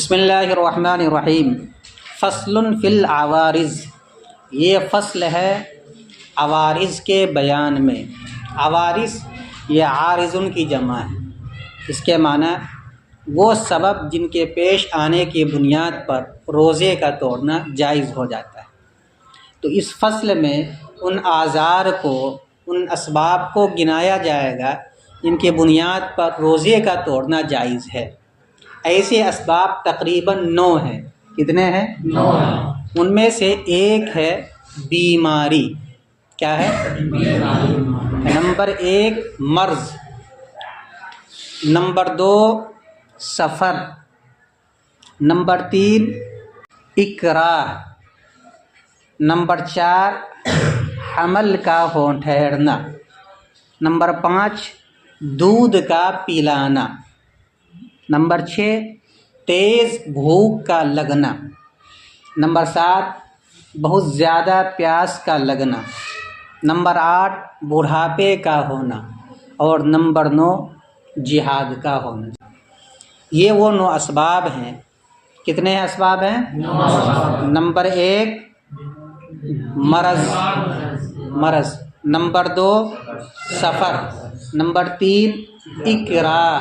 بسم اللہ الرحمن الرحیم۔ فصل فی العوارض، یہ فصل ہے عوارض کے بیان میں۔ عوارض یہ عارضن کی جمع ہے، اس کے معنی وہ سبب جن کے پیش آنے کی بنیاد پر روزے کا توڑنا جائز ہو جاتا ہے۔ تو اس فصل میں ان آزار کو، ان اسباب کو گنایا جائے گا جن کی بنیاد پر روزے کا توڑنا جائز ہے۔ ایسے اسباب تقریباً 9 ہیں۔ کتنے ہیں؟ 9 ہیں۔ ان میں سے ایک ہے بیماری۔ کیا ہے؟ بیماری۔ نمبر 1 مرض، نمبر 2 سفر، نمبر 3 اکراہ، نمبر 4 حمل کا ہو ٹھہرنا، نمبر 5 دودھ کا پلانا، نمبر 6 تیز بھوک کا لگنا، نمبر 7 بہت زیادہ پیاس کا لگنا، نمبر 8 بڑھاپے کا ہونا، اور نمبر 9 جہاد کا ہونا۔ یہ وہ 9 اسباب ہیں۔ کتنے اسباب ہیں؟ 9 اسباب۔ نمبر 1 مرض، نمبر 2 سفر، نمبر 3 اکراہ،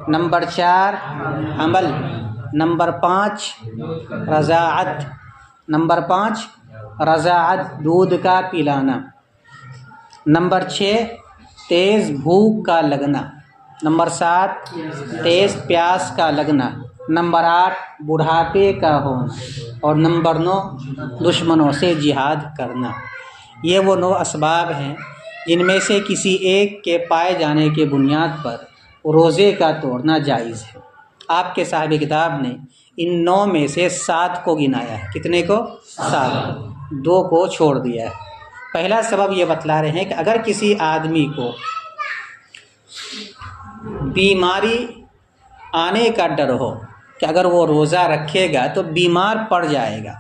نمبر 4 حمل، نمبر 5 رضاعت، نمبر 5 رضاعت دودھ کا پلانا، نمبر 6 تیز بھوک کا لگنا، نمبر 7 تیز پیاس کا لگنا، نمبر 8 بڑھاپے کا ہونا، اور نمبر 9 دشمنوں سے جہاد کرنا۔ یہ وہ 9 اسباب ہیں جن میں سے کسی ایک کے پائے جانے کے بنیاد پر روزے کا توڑنا جائز ہے۔ آپ کے صاحب کتاب نے ان 9 میں سے 7 کو گنایا ہے۔ کتنے کو؟ 7 کو، 2 کو چھوڑ دیا ہے۔ پہلا سبب یہ بتلا رہے ہیں کہ اگر کسی آدمی کو بیماری آنے کا ڈر ہو کہ اگر وہ روزہ رکھے گا تو بیمار پڑ جائے گا،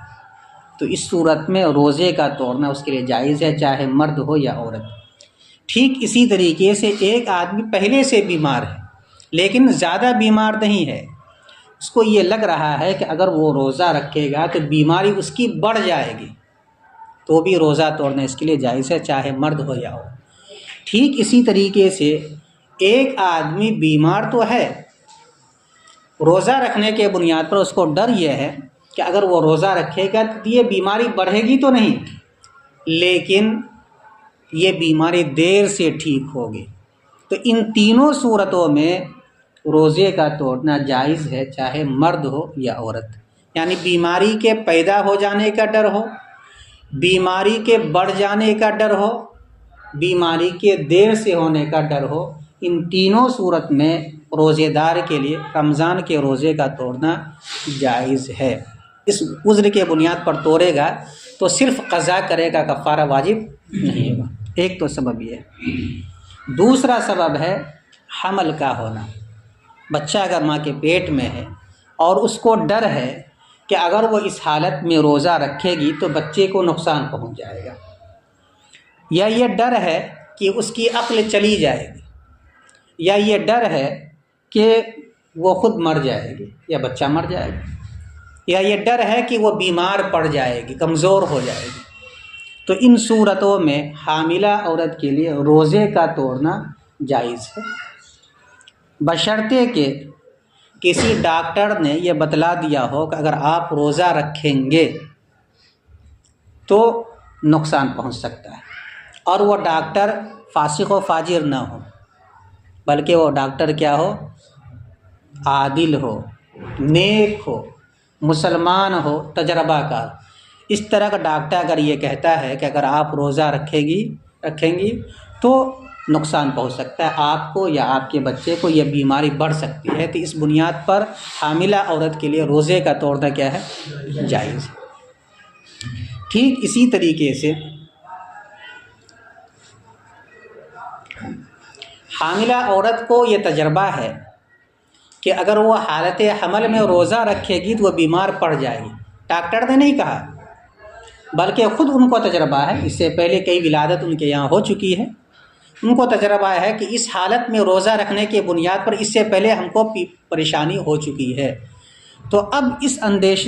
تو اس صورت میں روزے کا توڑنا اس کے لیے جائز ہے، چاہے مرد ہو یا عورت۔ ٹھیک اسی طریقے سے ایک آدمی پہلے سے بیمار ہے لیکن زیادہ بیمار نہیں ہے، اس کو یہ لگ رہا ہے کہ اگر وہ روزہ رکھے گا تو بیماری اس کی بڑھ جائے گی، تو بھی روزہ توڑنا اس کے لیے جائز ہے، چاہے مرد ہو یا عورت۔ ٹھیک اسی طریقے سے ایک آدمی بیمار تو ہے، روزہ رکھنے کے بنیاد پر اس کو ڈر یہ ہے کہ اگر وہ روزہ رکھے گا تو یہ بیماری بڑھے گی تو نہیں، لیکن یہ بیماری دیر سے ٹھیک ہوگی، تو ان تینوں صورتوں میں روزے کا توڑنا جائز ہے، چاہے مرد ہو یا عورت۔ یعنی بیماری کے پیدا ہو جانے کا ڈر ہو، بیماری کے بڑھ جانے کا ڈر ہو، بیماری کے دیر سے ہونے کا ڈر ہو، ان تینوں صورت میں روزے دار کے لیے رمضان کے روزے کا توڑنا جائز ہے۔ اس عذر کے بنیاد پر توڑے گا تو صرف قضا کرے گا، کفارہ واجب نہیں ہوگا۔ ایک تو سبب یہ ہے۔ دوسرا سبب ہے حمل کا ہونا۔ بچہ اگر ماں کے پیٹ میں ہے اور اس کو ڈر ہے کہ اگر وہ اس حالت میں روزہ رکھے گی تو بچے کو نقصان پہنچ جائے گا، یا یہ ڈر ہے کہ اس کی عقل چلی جائے گی، یا یہ ڈر ہے کہ وہ خود مر جائے گی یا بچہ مر جائے گا، یا یہ ڈر ہے کہ وہ بیمار پڑ جائے گی، کمزور ہو جائے گی، تو ان صورتوں میں حاملہ عورت کے لیے روزے کا توڑنا جائز ہے، بشرطے کہ کسی ڈاکٹر نے یہ بتلا دیا ہو کہ اگر آپ روزہ رکھیں گے تو نقصان پہنچ سکتا ہے، اور وہ ڈاکٹر فاسق و فاجر نہ ہو، بلکہ وہ ڈاکٹر کیا ہو؟ عادل ہو، نیک ہو، مسلمان ہو، تجربہ کار۔ اس طرح کا ڈاکٹر اگر یہ کہتا ہے کہ اگر آپ روزہ رکھیں گی تو نقصان پہنچ سکتا ہے آپ کو یا آپ کے بچے کو، یہ بیماری بڑھ سکتی ہے، تو اس بنیاد پر حاملہ عورت کے لیے روزے کا توڑنا کیا ہے؟ جائز ہے۔ ٹھیک اسی طریقے سے حاملہ عورت کو یہ تجربہ ہے کہ اگر وہ حالت حمل میں روزہ رکھے گی تو وہ بیمار پڑ جائے گی۔ ڈاکٹر نے نہیں کہا، بلکہ خود ان کو تجربہ ہے، اس سے پہلے کئی ولادت ان کے یہاں ہو چکی ہے، ان کو تجربہ ہے کہ اس حالت میں روزہ رکھنے کے بنیاد پر اس سے پہلے ہم کو پریشانی ہو چکی ہے، تو اب اس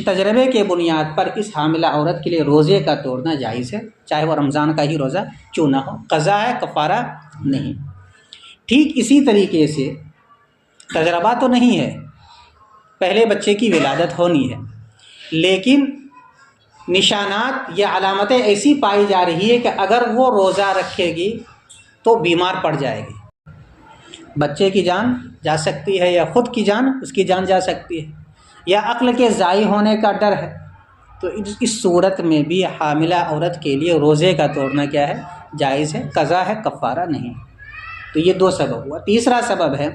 تجربے کے بنیاد پر اس حاملہ عورت کے لیے روزے کا توڑنا جائز ہے، چاہے وہ رمضان کا ہی روزہ کیوں نہ ہو، قضا ہے، کفارہ نہیں۔ ٹھیک اسی طریقے سے تجربہ تو نہیں ہے، پہلے بچے کی ولادت ہونی ہے، لیکن نشانات یا علامتیں ایسی پائی جا رہی ہے کہ اگر وہ روزہ رکھے گی تو بیمار پڑ جائے گی، بچے کی جان جا سکتی ہے یا خود کی جان، اس کی جان جا سکتی ہے، یا عقل کے ضائع ہونے کا ڈر ہے، تو اس صورت میں بھی حاملہ عورت کے لیے روزے کا توڑنا کیا ہے؟ جائز ہے، قضا ہے، کفارہ نہیں۔ تو یہ دو سبب ہوا۔ تیسرا سبب ہے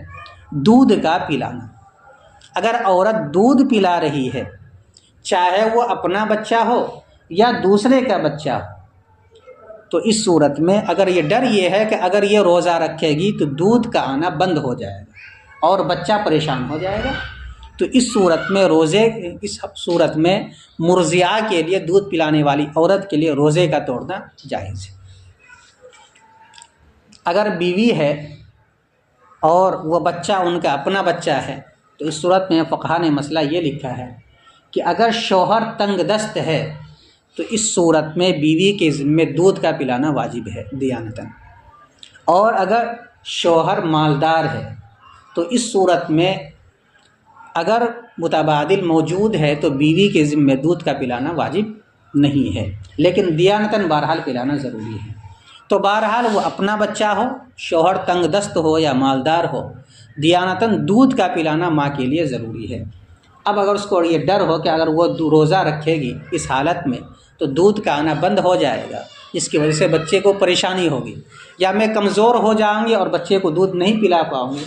دودھ کا پلانا۔ اگر عورت دودھ پلا رہی ہے، چاہے وہ اپنا بچہ ہو یا دوسرے کا بچہ ہو، تو اس صورت میں اگر یہ ڈر یہ ہے کہ اگر یہ روزہ رکھے گی تو دودھ کا آنا بند ہو جائے گا اور بچہ پریشان ہو جائے گا، تو اس صورت میں مرضعہ کے لیے، دودھ پلانے والی عورت کے لیے روزے کا توڑنا جائز ہے۔ اگر بیوی ہے اور وہ بچہ ان کا اپنا بچہ ہے، تو اس صورت میں فقہا نے مسئلہ یہ لکھا ہے کہ اگر شوہر تنگ دست ہے تو اس صورت میں بیوی کے ذمے دودھ کا پلانا واجب ہے دیانتاً، اور اگر شوہر مالدار ہے تو اس صورت میں اگر متبادل موجود ہے تو بیوی کے ذمے دودھ کا پلانا واجب نہیں ہے، لیکن دیانتاً بہرحال پلانا ضروری ہے۔ تو بہرحال وہ اپنا بچہ ہو، شوہر تنگ دست ہو یا مالدار ہو، دیانتاً دودھ کا پلانا ماں کے لیے ضروری ہے۔ اب اگر اس کو یہ ڈر ہو کہ اگر وہ روزہ رکھے گی اس حالت میں تو دودھ کا آنا بند ہو جائے گا، جس کی وجہ سے بچے کو پریشانی ہوگی، یا میں کمزور ہو جاؤں گی اور بچے کو دودھ نہیں پلا پاؤں گی،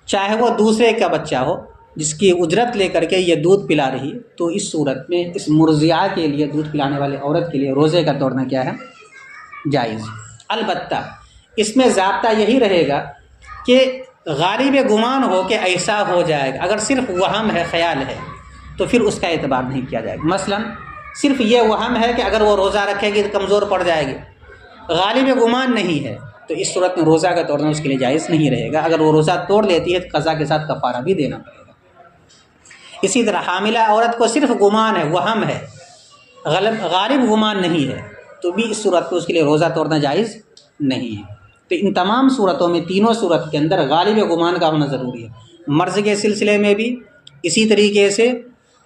چاہے وہ دوسرے کا بچہ ہو جس کی اجرت لے کر کے یہ دودھ پلا رہی ہے، تو اس صورت میں اس مرضعہ کے لیے، دودھ پلانے والے عورت کے لیے روزے کا توڑنا کیا ہے؟ جائز۔ البتہ اس میں ضابطہ یہی رہے گا کہ غالب گمان ہو کہ ایسا ہو جائے گا۔ اگر صرف وہم ہے، خیال ہے، تو پھر اس کا اعتبار نہیں کیا جائے گا۔ مثلا صرف یہ وہم ہے کہ اگر وہ روزہ رکھے گی تو کمزور پڑ جائے گی، غالب گمان نہیں ہے، تو اس صورت میں روزہ کا توڑنا اس کے لیے جائز نہیں رہے گا۔ اگر وہ روزہ توڑ لیتی ہے تو قضا کے ساتھ کفارہ بھی دینا پڑے گا۔ اسی طرح حاملہ عورت کو صرف گمان ہے، وہم ہے، غالب گمان نہیں ہے، تو بھی اس صورت میں اس کے لیے روزہ توڑنا جائز نہیں ہے۔ تو ان تمام صورتوں میں، تینوں صورت کے اندر غالب گمان کا ہونا ضروری ہے۔ مرض کے سلسلے میں بھی اسی طریقے سے،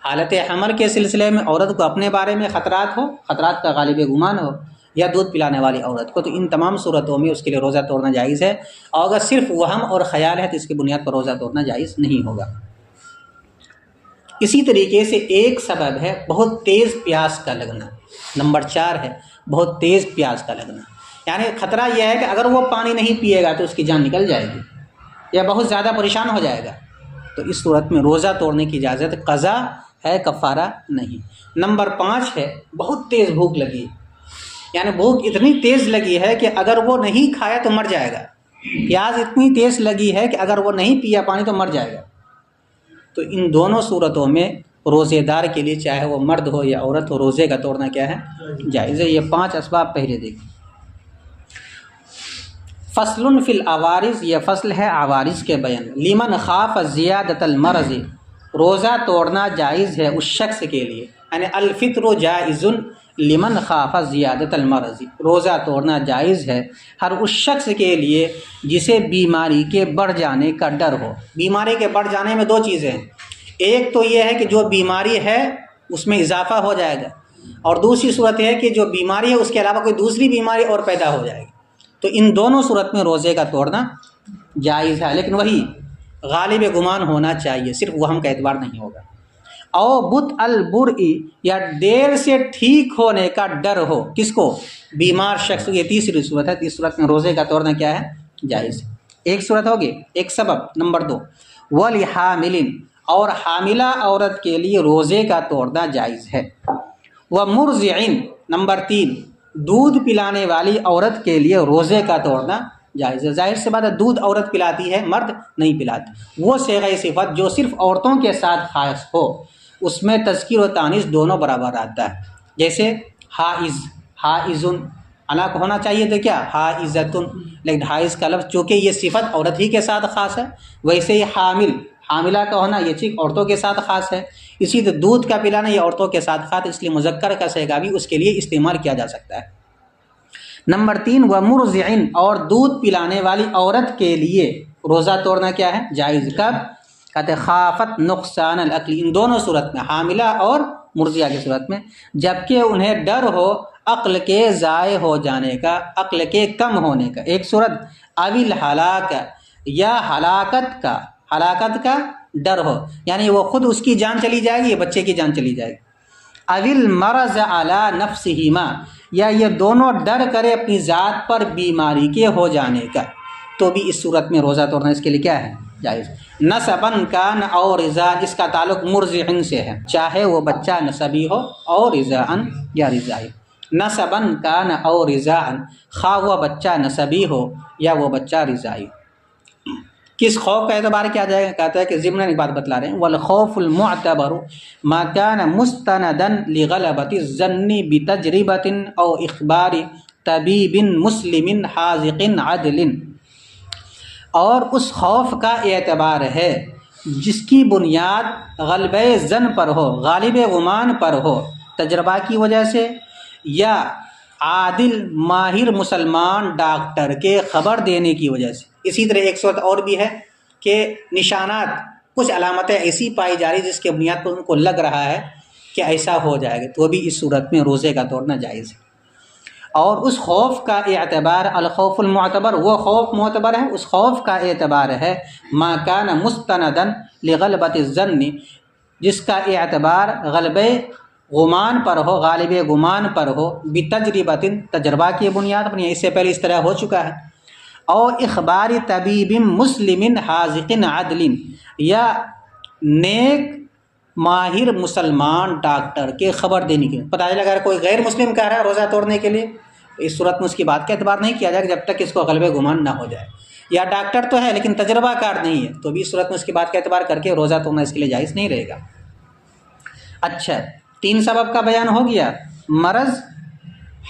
حالت حمل کے سلسلے میں عورت کو اپنے بارے میں خطرات ہو، خطرات کا غالب گمان ہو، یا دودھ پلانے والی عورت کو، تو ان تمام صورتوں میں اس کے لیے روزہ توڑنا جائز ہے، اور اگر صرف وہم اور خیال ہے تو اس کی بنیاد پر روزہ توڑنا جائز نہیں ہوگا۔ اسی طریقے سے ایک سبب ہے بہت تیز پیاس کا لگنا، نمبر 4 ہے بہت تیز پیاس کا لگنا، یعنی خطرہ یہ ہے کہ اگر وہ پانی نہیں پیے گا تو اس کی جان نکل جائے گی یا بہت زیادہ پریشان ہو جائے گا، تو اس صورت میں روزہ توڑنے کی اجازت، قضا ہے، کفارہ نہیں۔ نمبر 5 ہے بہت تیز بھوک لگی، یعنی بھوک اتنی تیز لگی ہے کہ اگر وہ نہیں کھایا تو مر جائے گا، پیاس اتنی تیز لگی ہے کہ اگر وہ نہیں پیا پانی تو مر جائے گا، تو ان دونوں صورتوں میں روزے دار کے لیے، چاہے وہ مرد ہو یا عورت ہو، روزے کا توڑنا کیا ہے؟ جائز ہے۔ یہ 5 اسباب پہلے دیکھیں۔ فصل فی العوارض، یہ فصل ہے عوارض کے بیان۔ لمن خاف زیادت المرض، روزہ توڑنا جائز ہے اس شخص کے لیے، یعنی الفطر جائز لمن خاف زیادت المرض، روزہ توڑنا جائز ہے ہر اس شخص کے لیے جسے بیماری کے بڑھ جانے کا ڈر ہو۔ بیماری کے بڑھ جانے میں 2 چیزیں ہیں، ایک تو یہ ہے کہ جو بیماری ہے اس میں اضافہ ہو جائے گا، اور دوسری صورت یہ ہے کہ جو بیماری ہے اس کے علاوہ کوئی دوسری بیماری اور پیدا ہو جائے گی، تو ان دونوں صورت میں روزے کا توڑنا جائز ہے، لیکن وہی غالب گمان ہونا چاہیے، صرف وہم کا اعتبار نہیں ہوگا۔ او بت البرئی، یا دیر سے ٹھیک ہونے کا ڈر ہو، کس کو؟ بیمار شخص، یہ تیسری صورت ہے۔ اس صورت میں روزے کا توڑنا کیا ہے؟ جائز ہے۔ ایک صورت ہوگی، ایک سبب۔ نمبر 2 ولحامل، اور حاملہ عورت کے لیے روزے کا توڑنا جائز ہے۔ ومرضع، نمبر 3 دودھ پلانے والی عورت کے لیے روزے کا توڑنا جائز ہے۔ ظاہر سی بات ہے، دودھ عورت پلاتی ہے، مرد نہیں پلاتی۔ وہ صیغہ صفت جو صرف عورتوں کے ساتھ خاص ہو، اس میں تذکیر و تانیث دونوں برابر آتا ہے، جیسے حائض، حائضن، انا کو ہونا چاہیے تو کیا؟ حائضتن، لیکن حائض کا لفظ چونکہ یہ صفت عورت ہی کے ساتھ خاص ہے، ویسے ہی حامل، حاملہ کا ہونا یہ چیز عورتوں کے ساتھ خاص ہے، اسی طرح دودھ کا پلانا یہ عورتوں کے ساتھ ساتھ اس لیے مذکر کا صیغہ بھی اس کے لیے استعمال کیا جا سکتا ہے۔ نمبر 3 ومرضعن، اور دودھ پلانے والی عورت کے لیے روزہ توڑنا کیا ہے؟ جائز۔ کب؟ کہتے خافت نقصان العقل، ان دونوں صورت میں، حاملہ اور مرضعہ کی صورت میں، جبکہ انہیں ڈر ہو عقل کے ضائع ہو جانے کا، عقل کے کم ہونے کا، ایک صورت، اویل ہلاک، یا ہلاکت کا ڈر ہو، یعنی وہ خود اس کی جان چلی جائے گی یا بچے کی جان چلی جائے گی، اویل مرض علی نفسہما، یا یہ دونوں ڈر کرے اپنی ذات پر بیماری کے ہو جانے کا، تو بھی اس صورت میں روزہ توڑنا اس کے لیے کیا ہے؟ جائز۔ نسبن کان اور رضا، اس کا تعلق مرضعن سے ہے، چاہے وہ بچہ نسبی ہو اور رضاً یا رضائی، نسبن کان اور رضاً، خواہ وہ بچہ نسبی ہو یا وہ بچہ رضائی۔ کس خوف کا اعتبار کیا جائے گا؟ کہتا ہے کہ ضمن ایک بات بتلا رہے ہیں، والخوف المعتبر ما كان مستندا لغلبۃ الظن بتجربۃ او اخبار طبیب مسلم حاذق عدل، اور اس خوف کا اعتبار ہے جس کی بنیاد غلبہ ظن پر ہو، غالب گمان پر ہو، تجربہ کی وجہ سے، یا عادل ماہر مسلمان ڈاکٹر کے خبر دینے کی وجہ سے۔ اسی طرح ایک صورت اور بھی ہے کہ نشانات، کچھ علامتیں ایسی پائی جا رہی جس کے بنیاد پر ان کو لگ رہا ہے کہ ایسا ہو جائے گا، تو بھی اس صورت میں روزے کا توڑنا جائز ہے۔ اور اس خوف کا اعتبار، الخوف المعتبر، وہ خوف معتبر ہے، اس خوف کا اعتبار ہے ما کان مستندا لغلبۃ الظن، جس کا اعتبار غلبہ گمان پر ہو، غالب گمان پر ہو، بتجربۃ، تجربہ کی بنیاد پر، اس سے پہلے اس طرح ہو چکا ہے، اور اخبار طبیب مسلم حاذق عدل، یا نیک ماہر مسلمان ڈاکٹر کے خبر دینے کے لیے۔ پتہ چلا اگر کوئی غیر مسلم کہہ رہا ہے روزہ توڑنے کے لیے، تو اس صورت میں اس کی بات کا اعتبار نہیں کیا جائے گا جب تک اس کو غلبہ گمان نہ ہو جائے، یا ڈاکٹر تو ہے لیکن تجربہ کار نہیں ہے، تو بھی اس صورت میں اس کی بات کا اعتبار کر کے روزہ توڑنا اس کے لیے جائز نہیں رہے گا۔ اچھا، 3 سبب کا بیان ہو گیا، مرض،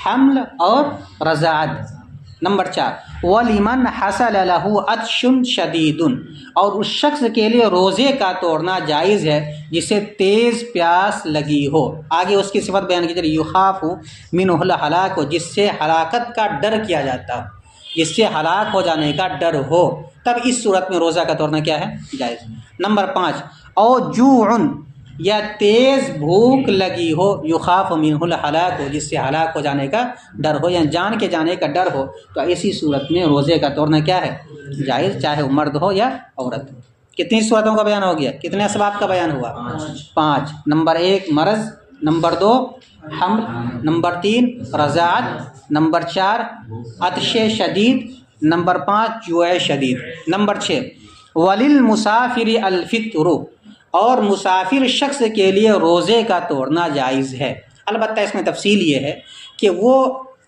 حمل اور رضاعت۔ نمبر 4 وَلِمَنْ حَصَلَ لَهُ عَطْشٌ شَدِيدٌ، اور اس شخص کے لیے روزے کا توڑنا جائز ہے جسے تیز پیاس لگی ہو۔ آگے اس کی صفت بیان کی جائے، یخاف منہ الہلاک، جس سے ہلاکت کا ڈر کیا جاتا ہو، جس سے ہلاک ہو جانے کا ڈر ہو، تب اس صورت میں روزہ کا توڑنا کیا ہے؟ جائز۔ نمبر 5 او جوع، یا تیز بھوک لگی ہو، یخاف منہ الہلاک، جس سے ہلاک ہو جانے کا ڈر ہو، یا جان کے جانے کا ڈر ہو، تو ایسی صورت میں روزے کا توڑنا کیا ہے؟ جائز، چاہے وہ مرد ہو یا عورت ہو۔ کتنی صورتوں کا بیان ہو گیا؟ کتنے اسباب کا بیان ہوا؟ 5۔ نمبر 1 مرض، نمبر 2 حمل، نمبر 3 رضاعت، نمبر 4 عطش شدید، نمبر 5 جوع شدید۔ نمبر 6 وللمسافر الفطر، اور مسافر شخص کے لیے روزے کا توڑنا جائز ہے، البتہ اس میں تفصیل یہ ہے کہ وہ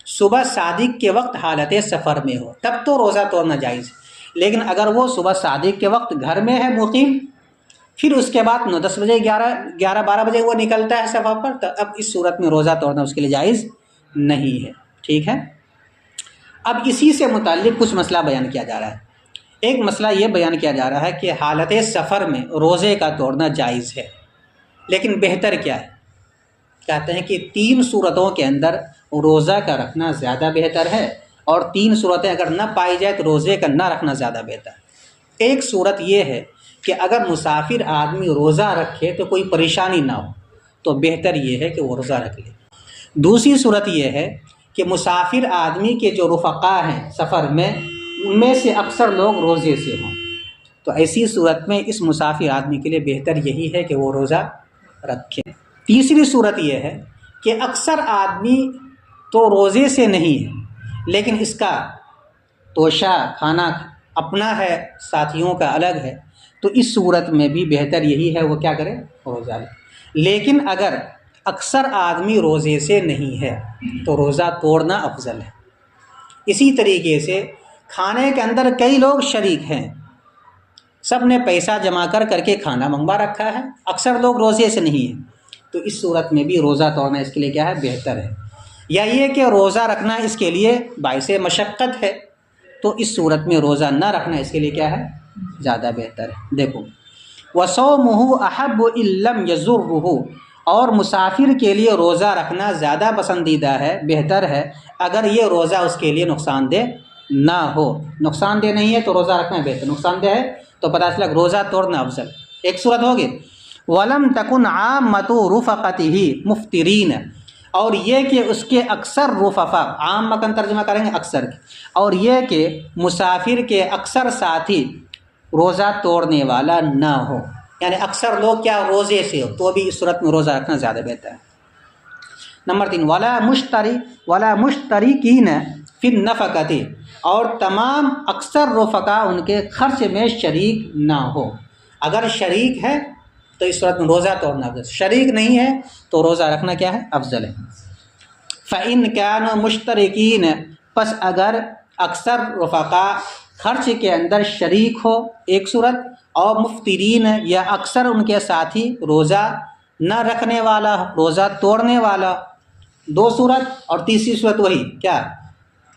صبح صادق کے وقت حالت سفر میں ہو، تب تو روزہ توڑنا جائز ہے، لیکن اگر وہ صبح صادق کے وقت گھر میں ہے مقیم، پھر اس کے بعد 10 بجے 11-12 بجے وہ نکلتا ہے سفر پر، تو اب اس صورت میں روزہ توڑنا اس کے لیے جائز نہیں ہے، ٹھیک ہے۔ اب اسی سے متعلق کچھ مسئلہ بیان کیا جا رہا ہے۔ ایک مسئلہ یہ بیان کیا جا رہا ہے کہ حالت سفر میں روزے کا توڑنا جائز ہے، لیکن بہتر کیا ہے؟ کہتے ہیں کہ 3 صورتوں کے اندر روزہ کا رکھنا زیادہ بہتر ہے، اور 3 صورتیں اگر نہ پائی جائے تو روزے کا نہ رکھنا زیادہ بہتر ہے۔ ایک صورت یہ ہے کہ اگر مسافر آدمی روزہ رکھے تو کوئی پریشانی نہ ہو، تو بہتر یہ ہے کہ وہ روزہ رکھ لے۔ دوسری صورت یہ ہے کہ مسافر آدمی کے جو رفقا ہیں سفر میں، ان میں سے اکثر لوگ روزے سے ہوں، تو ایسی صورت میں اس مسافر آدمی کے لیے بہتر یہی ہے کہ وہ روزہ رکھے۔ تیسری صورت یہ ہے کہ اکثر آدمی تو روزے سے نہیں ہے، لیکن اس کا توشہ کھانا اپنا ہے، ساتھیوں کا الگ ہے، تو اس صورت میں بھی بہتر یہی ہے وہ کیا کرے؟ روزہ لے۔ لیکن اگر اکثر آدمی روزے سے نہیں ہے تو روزہ توڑنا افضل ہے۔ اسی طریقے سے کھانے کے اندر کئی لوگ شریک ہیں، سب نے پیسہ جمع کر کے کھانا منگوا رکھا ہے، اکثر لوگ روزے سے نہیں ہیں، تو اس صورت میں بھی روزہ توڑنا اس کے لیے کیا ہے؟ بہتر ہے۔ یا یہ کہ روزہ رکھنا اس کے لیے باعث مشقت ہے، تو اس صورت میں روزہ نہ رکھنا اس کے لیے کیا ہے؟ زیادہ بہتر ہے۔ دیکھو وصومہ احب ان لم یضرہ، اور مسافر کے لیے روزہ رکھنا زیادہ پسندیدہ ہے، بہتر ہے اگر یہ روزہ اس کے لیے نقصان دہ نہ ہو۔ نقصان دہ نہیں ہے تو روزہ رکھنا بہتر، نقصان دہ ہے تو پتہ چلا روزہ توڑنا افضل۔ ایک صورت ہوگی وَلَمْ تَكُنْ عَامَّةُ رُفَقَتِهِ مُفْطِرِينَ، اور یہ کہ اس کے اکثر رفقا، عام مکن ترجمہ کریں گے اکثر، اور یہ کہ مسافر کے اکثر ساتھی روزہ توڑنے والا نہ ہو، یعنی اکثر لوگ کیا روزے سے ہو، تو بھی اس صورت میں روزہ رکھنا زیادہ بہتر ہے۔ نمبر 3 ولا مشترکین فی النفقۃ، اور تمام اکثر رفقا ان کے خرچ میں شریک نہ ہو۔ اگر شریک ہے تو اس صورت میں روزہ توڑنا افضل، شریک نہیں ہے تو روزہ رکھنا کیا ہے افضل ہے۔ فَإِن كَانُوا مُشْتَرِكِينَ، پس اگر اکثر رفقا خرچ کے اندر شریک ہو ایک صورت، اور مفطرین یا اکثر ان کے ساتھی روزہ نہ رکھنے والا، روزہ توڑنے والا، دو صورت، اور تیسری صورت وہی کیا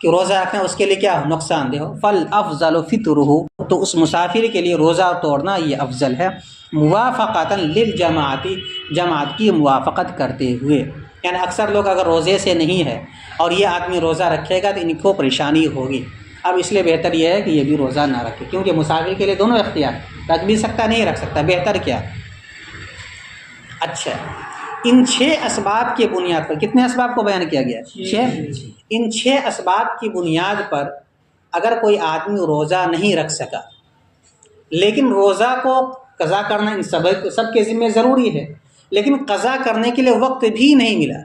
کہ روزہ رکھنا اس کے لیے کیا نقصان دہ ہو، فَالْأَفْضَلُ فِطْرُهُ، تو اس مسافر کے لیے روزہ توڑنا یہ افضل ہے، موافقتاً للجماعت، جماعت کی موافقت کرتے ہوئے، یعنی اکثر لوگ اگر روزے سے نہیں ہے اور یہ آدمی روزہ رکھے گا تو ان کو پریشانی ہوگی، اب اس لیے بہتر یہ ہے کہ یہ بھی روزہ نہ رکھے، کیونکہ مسافر کے لیے دونوں اختیار، رکھ بھی سکتا نہیں رکھ سکتا، بہتر کیا۔ اچھا، ان 6 اسباب کی بنیاد پر، کتنے اسباب کو بیان کیا گیا؟ 6۔ ان 6 اسباب کی بنیاد پر اگر کوئی آدمی روزہ نہیں رکھ سکا، لیکن روزہ کو قضا کرنا ان سب کے ذمہ ضروری ہے، لیکن قضا کرنے کے لیے وقت بھی نہیں ملا،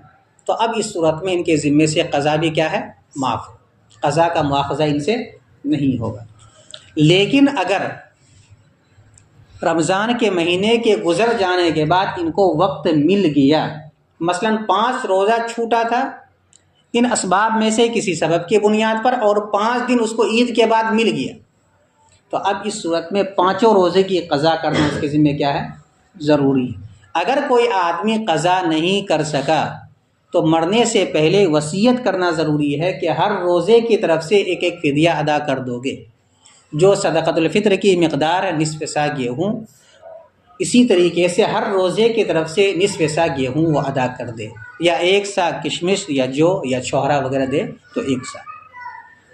تو اب اس صورت میں ان کے ذمے سے قضا بھی کیا ہے معاف، قضا کا مواخذہ ان سے نہیں ہوگا۔ لیکن اگر رمضان کے مہینے کے گزر جانے کے بعد ان کو وقت مل گیا، مثلا 5 روزہ چھوٹا تھا ان اسباب میں سے کسی سبب کی بنیاد پر، اور 5 دن اس کو عید کے بعد مل گیا، تو اب اس صورت میں 5 روزے کی قضا کرنا اس کے ذمہ کیا ہے ضروری ہے۔ اگر کوئی آدمی قضا نہیں کر سکا تو مرنے سے پہلے وصیت کرنا ضروری ہے کہ ہر روزے کی طرف سے ایک ایک فدیہ ادا کر دو گے، جو صدقۃ الفطر کی مقدار ہے نصف سا گیہوں، اسی طریقے سے ہر روزے کی طرف سے نصف سا گیہوں وہ ادا کر دے، یا 1 سا کشمش یا جو یا چھوہرا وغیرہ دے تو 1 سا،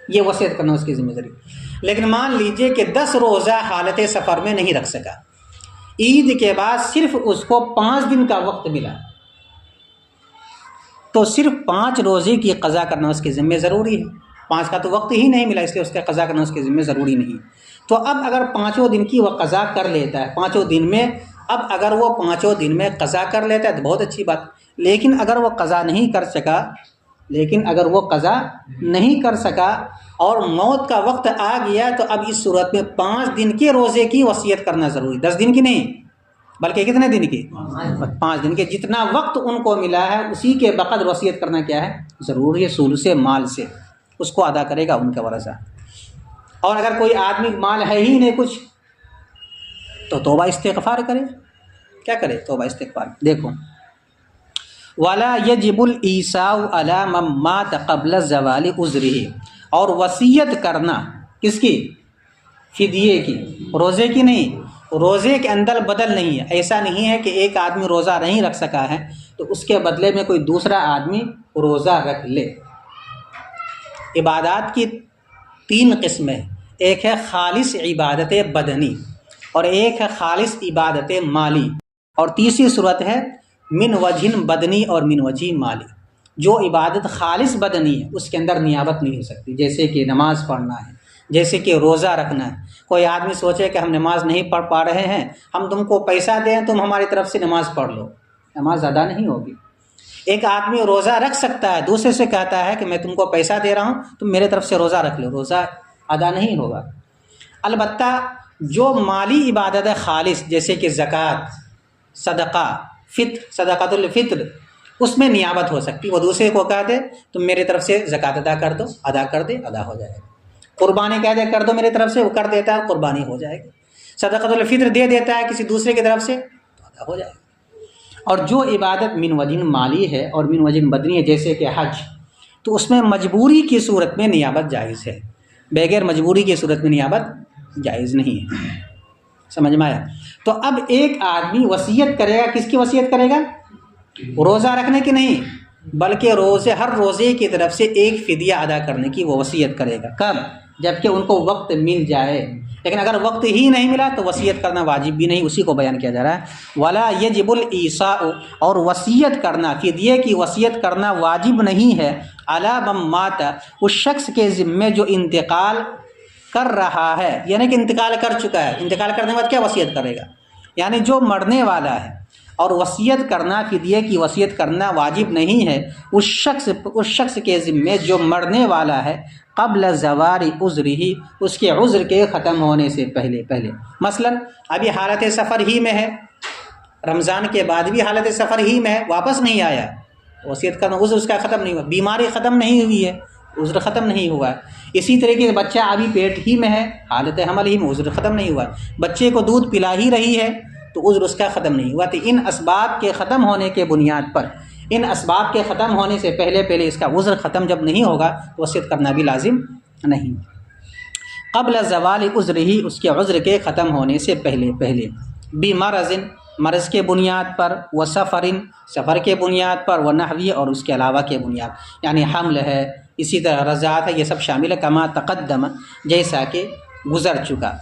یہ وصیت کرنا اس کی ذمہ داری۔ لیکن مان لیجئے کہ 10 روزہ حالت سفر میں نہیں رکھ سکا، عید کے بعد صرف اس کو 5 دن کا وقت ملا، تو صرف 5 روزے کی قضا کرنا اس کے ذمہ ضروری ہے، 5 کا تو وقت ہی نہیں ملا، اس لیے اس کا قضا کرنا اس کے ذمہ ضروری نہیں۔ تو اب اگر 5 دن کی وہ قضا کر لیتا ہے 5 دن میں، اب اگر وہ 5 دن میں قضا کر لیتا ہے تو بہت اچھی بات، لیکن اگر وہ قضا نہیں کر سکا اور موت کا وقت آ گیا، تو اب اس صورت میں 5 دن کے روزے کی وصیت کرنا ضروری، 10 دن کی نہیں بلکہ کتنے دن کی؟ 5 دن کے، جتنا وقت ان کو ملا ہے اسی کے بقدر وصیت کرنا کیا ہے ضروری ہے، ثلث مال سے اس کو ادا کرے گا ان کا ورثہ۔ اور اگر کوئی آدمی مال ہے ہی نہیں کچھ تو توبہ استغفار کرے، کیا کرے توبہ استغفار۔ دیکھو وَلَا يَجِبُ الْإِيسَاءُ عَلَى مَن مَّاتَ قَبْلَ زَوَالِ عُذْرِهِ، اور وصیت کرنا کس کی؟ فدیے کی، روزے کی نہیں، روزے کے اندر بدل نہیں ہے، ایسا نہیں ہے کہ ایک آدمی روزہ نہیں رکھ سکا ہے تو اس کے بدلے میں کوئی دوسرا آدمی روزہ رکھ لے۔ عبادات کی 3 قسمیں، ایک ہے خالص عبادت بدنی، اور ایک ہے خالص عبادت مالی، اور تیسری صورت ہے من وجہ بدنی اور من وجہ مالی۔ جو عبادت خالص بدنی ہے اس کے اندر نیابت نہیں ہو سکتی، جیسے کہ نماز پڑھنا ہے، جیسے کہ روزہ رکھنا ہے۔ کوئی آدمی سوچے کہ ہم نماز نہیں پڑھ پا رہے ہیں، ہم تم کو پیسہ دیں تم ہماری طرف سے نماز پڑھ لو، نماز ادا نہیں ہوگی۔ ایک آدمی روزہ رکھ سکتا ہے، دوسرے سے کہتا ہے کہ میں تم کو پیسہ دے رہا ہوں تم میرے طرف سے روزہ رکھ لو، روزہ ادا نہیں ہوگا۔ البتہ جو مالی عبادت ہے خالص، جیسے کہ زکوٰۃ، صدقہ، صدقۃ الفطر، اس میں نیابت ہو سکتی، وہ دوسرے کو کہہ دے تم میرے طرف سے زکوٰۃ ادا کر دو، ادا کر دے، ادا ہو جائے گا۔ قربانی کہہ دے کر دو میرے طرف سے، وہ کر دیتا ہے، قربانی ہو جائے گی۔ صدقۃ الفطر دے دیتا ہے کسی دوسرے کی طرف سے، تو ادا ہو جائے گا۔ اور جو عبادت من وجہ مالی ہے اور من وجہ بدنی ہے، جیسے کہ حج، تو اس میں مجبوری کی صورت میں نیابت جائز ہے، بغیر مجبوری کی صورت میں نیابت جائز نہیں ہے۔ سمجھ میں آیا؟ تو اب ایک آدمی وصیت کرے گا، کس کی وصیت کرے گا؟ روزہ رکھنے کی نہیں، بلکہ ہر روزے کی طرف سے ایک فدیہ ادا کرنے کی وہ وصیت کرے گا۔ کب؟ جب کہ ان کو وقت مل جائے۔ لیکن اگر وقت ہی نہیں ملا تو وصیت کرنا واجب بھی نہیں، اسی کو بیان کیا جا رہا ہے۔ ولا یجب الایصاء، اور وصیت کرنا، فدیے کی وصیت کرنا واجب نہیں ہے، علی من مات، اس شخص کے ذمے جو انتقال کر رہا ہے، یعنی کہ انتقال کر چکا ہے۔ انتقال کرنے کے بعد کیا وصیت کرے گا؟ یعنی جو مرنے والا ہے، اور وصیت کرنا، فدیے کی وصیت کرنا واجب نہیں ہے اس شخص کے ذمے جو مرنے والا ہے، قبل زوال عذرہ، اس کے عذر کے ختم ہونے سے پہلے۔ مثلا ابھی حالت سفر ہی میں ہے، رمضان کے بعد بھی حالت سفر ہی میں ہے، واپس نہیں آیا، وصیت کرنا، عذر اس کا ختم نہیں ہوا، بیماری ختم نہیں ہوئی ہے، عذر ختم نہیں ہوا ہے۔ اسی طریقے سے بچہ ابھی پیٹ ہی میں ہے، حالت حمل ہی میں، عذر ختم نہیں ہوا ہے، بچے کو دودھ پلا ہی رہی ہے تو عذر اس کا ختم نہیں ہوا۔ تو ان اسباب کے ختم ہونے کے بنیاد پر، ان اسباب کے ختم ہونے سے پہلے اس کا عذر ختم جب نہیں ہوگا تو وصیت کرنا بھی لازم نہیں۔ قبل زوال عذر ہی، اس کے عذر کے ختم ہونے سے پہلے۔ بمرض، مرض کے بنیاد پر، و سفر کے بنیاد پر، و نحوی، اور اس کے علاوہ کے بنیاد، یعنی حمل ہے، اسی طرح رضاعت ہے، یہ سب شامل ہے، کما تقدم، جیسا کہ گزر چکا،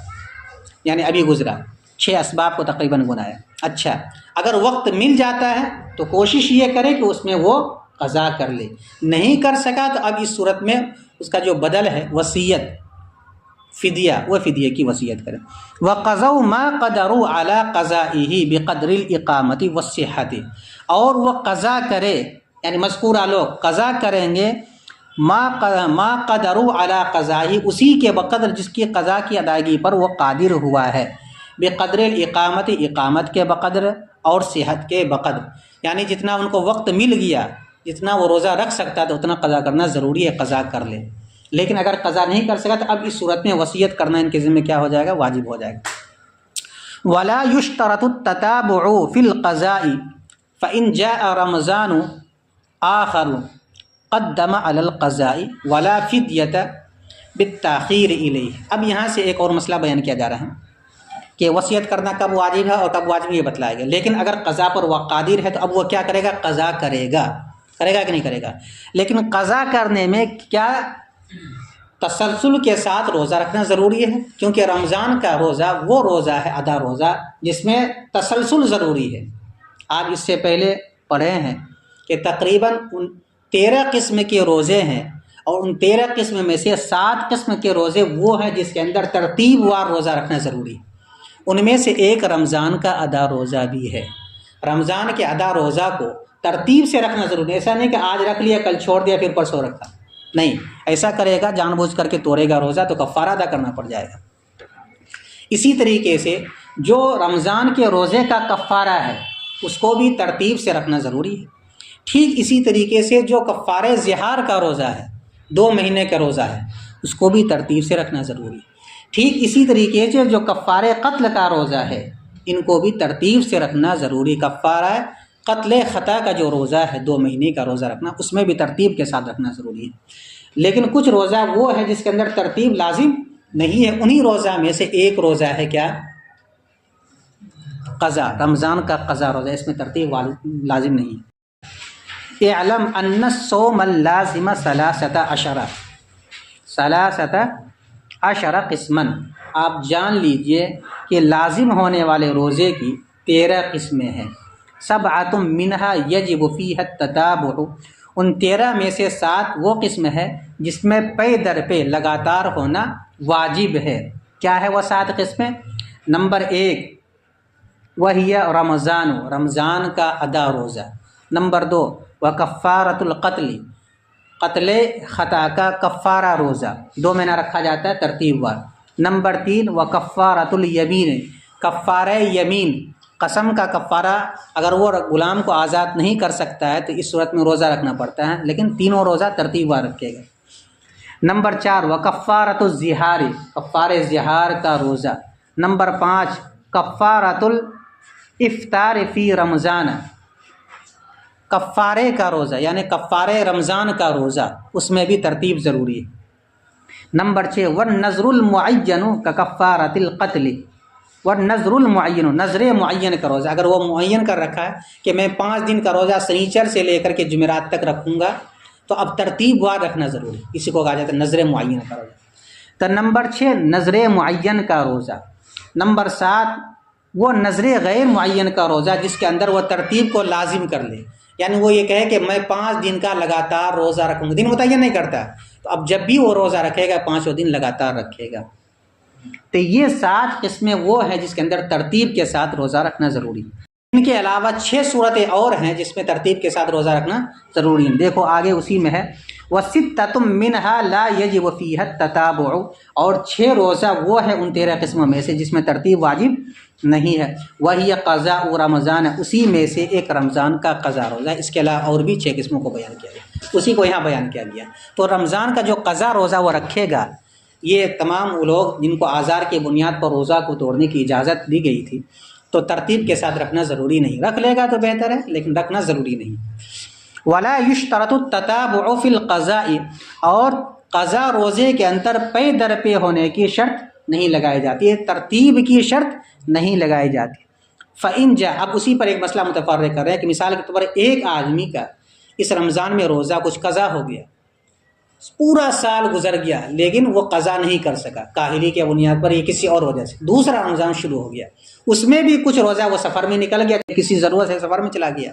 یعنی ابھی گزرا۔ 6 اسباب کو تقریباً گنایا۔ اچھا، اگر وقت مل جاتا ہے تو کوشش یہ کرے کہ اس میں وہ قضا کر لے، نہیں کر سکا تو اب اس صورت میں اس کا جو بدل ہے وصیت، فدیہ، وہ فدیے کی وصیت کرے۔ وَقَضَوْا مَا قَدَرُوا عَلَىٰ قَضَائِهِ بِقَدْرِ الْإِقَامَةِ وَالصِّحَّةِ، اور وہ قضا کرے، یعنی مذکورہ لوگ قضا کریں گے، ما قدروا علی قضائی، اسی کے بقدر جس کی قضا کی ادائیگی پر وہ قادر ہوا ہے، بقدر الاقامت، اقامت کے بقدر، اور صحت کے بقدر، یعنی جتنا ان کو وقت مل گیا، جتنا وہ روزہ رکھ سکتا تو اتنا قضا کرنا ضروری ہے، قضا کر لے۔ لیکن اگر قضا نہیں کر سکا تو اب اس صورت میں وصیت کرنا ان کے ذمہ کیا ہو جائے گا؟ واجب ہو جائے گا۔ ولا یشترط التتابع فی القضاء فإن جاء رمضان آخر قدم علی القضاء ولا فدیۃ بالتاخیر الیہ۔ اب یہاں سے ایک اور مسئلہ بیان کیا جا رہا ہے کہ وصیت کرنا کب واجب ہے اور کب واجب، یہ بتلایا گیا۔ لیکن اگر قضا پر وہ قادر ہے تو اب وہ کیا کرے گا؟ قضا کرے گا کہ نہیں کرے گا؟ لیکن قضا کرنے میں کیا تسلسل کے ساتھ روزہ رکھنا ضروری ہے، کیونکہ رمضان کا روزہ وہ روزہ ہے، ادا روزہ، جس میں تسلسل ضروری ہے۔ آپ اس سے پہلے پڑھے ہیں کہ تقریباً 13 قسم کے روزے ہیں، اور ان 13 قسم میں سے 7 قسم کے روزے وہ ہیں جس کے اندر ترتیب وار روزہ رکھنا ضروری ہے۔ ان میں سے ایک رمضان کا ادا روزہ بھی ہے۔ رمضان کے ادا روزہ کو ترتیب سے رکھنا ضروری ہے، ایسا نہیں کہ آج رکھ لیا کل چھوڑ دیا پھر پرسوں رکھا، نہیں، ایسا کرے گا جان بوجھ کر کے توڑے گا روزہ تو کفارہ ادا کرنا پڑ جائے گا۔ اسی طریقے سے جو رمضان کے روزے کا کفارہ ہے اس کو بھی ترتیب سے رکھنا ضروری ہے۔ ٹھیک اسی طریقے سے جو کفارہ ظہار کا روزہ ہے، 2 مہینے کا روزہ ہے، اس کو بھی ترتیب سے رکھنا ضروری ہے۔ ٹھیک اسی طریقے سے جو کفارہ قتل کا روزہ ہے، ان کو بھی ترتیب سے رکھنا ضروری۔ کفارہ قتل خطا کا جو روزہ ہے 2 مہینے کا روزہ رکھنا، اس میں بھی ترتیب کے ساتھ رکھنا ضروری ہے۔ لیکن کچھ روزہ وہ ہے جس کے اندر ترتیب لازم نہیں ہے، انہی روزہ میں سے ایک روزہ ہے کیا؟ قضا، رمضان کا قضا روزہ، اس میں ترتیب لازم نہیں ہے۔ اعلم ان الصوم اللازم 13 قسما، آپ جان لیجئے کہ لازم ہونے والے روزے کی 13 قسمیں ہیں۔ 7 منہا یجب فیہا التتابع، ان 13 میں سے 7 وہ قسم ہے جس میں پے در پہ لگاتار ہونا واجب ہے۔ کیا ہے وہ 7 قسمیں؟ نمبر 1 وہی رمضان، رمضان کا ادا روزہ۔ نمبر 2 وکفارۃ القتل، قتل خطا کا کفارہ روزہ، 2 مہینہ رکھا جاتا ہے ترتیب وار۔ نمبر 3 وکفارۃ الیمین، کفارہ یمین، قسم کا کفارہ، اگر وہ غلام کو آزاد نہیں کر سکتا ہے تو اس صورت میں روزہ رکھنا پڑتا ہے، لیکن تینوں روزہ ترتیب وار رکھے گا۔ نمبر 4 وکفارۃ الظہار، کفارہ ظہار کا روزہ۔ نمبر 5 کفارۃ الافطار فی رمضان، کفارے کا روزہ، یعنی کفارے رمضان کا روزہ، اس میں بھی ترتیب ضروری ہے۔ نمبر 6 والنذر المعین ککفارۃ القتل، والنذر المعین، نظر معین کا روزہ، اگر وہ معین کر رکھا ہے کہ میں 5 دن کا روزہ سنیچر سے لے کر کے جمعرات تک رکھوں گا، تو اب ترتیب وار رکھنا ضروری، اسی کو کہا جاتا ہے نظر معین کا روزہ۔ تو نمبر 6 نظر معین کا روزہ۔ نمبر 7 وہ نظر غیر معین کا روزہ جس کے اندر وہ ترتیب کو لازم کر لے، یعنی وہ یہ کہے کہ میں 5 دن کا لگاتار روزہ رکھوں گا، دن متعین نہیں کرتا، تو اب جب بھی وہ روزہ رکھے گا 5 دن لگاتار رکھے گا۔ تو یہ 7 قسمیں وہ ہیں جس کے اندر ترتیب کے ساتھ روزہ رکھنا ضروری ہے۔ ان کے علاوہ 6 صورتیں اور ہیں جس میں ترتیب کے ساتھ روزہ رکھنا ضروری ہے۔ دیکھو آگے اسی میں ہے وَسِتَّةٌ مِّنْهَا لَا يَجِبُ فِيهَا التَّتَابُعُ، اور 6 روزہ وہ ہے ان 13 قسموں میں سے جس میں ترتیب واجب نہیں ہے۔ وَهِيَ قَضَاءُ رَمَضَانَ، اسی میں سے ایک رمضان کا قضا روزہ، اس کے علاوہ اور بھی 6 قسموں کو بیان کیا گیا، اسی کو یہاں بیان کیا گیا۔ تو رمضان کا جو قضا روزہ وہ رکھے گا، یہ تمام وہ لوگ جن کو آزار کی بنیاد پر روزہ کو توڑنے کی اجازت دی گئی تھی، تو ترتیب کے ساتھ رکھنا ضروری نہیں، رکھ لے گا تو بہتر ہے لیکن رکھنا ضروری نہیں۔ ولا یشترط التتابع فی القضاء، اور قضا روزے کے اندر پے در پے ہونے کی شرط نہیں لگائی جاتی ہے، ترتیب کی شرط نہیں لگائی جاتی۔ فإن جاء، اب اسی پر ایک مسئلہ متفرق کر رہے ہیں کہ مثال کے طور پر ایک آدمی کا اس رمضان میں روزہ کچھ قضا ہو گیا، پورا سال گزر گیا لیکن وہ قضا نہیں کر سکا کاہلی کی بنیاد پر یا کسی اور وجہ سے، دوسرا رمضان شروع ہو گیا، اس میں بھی کچھ روزہ وہ سفر میں نکل گیا، کسی ضرورت سے سفر میں چلا گیا،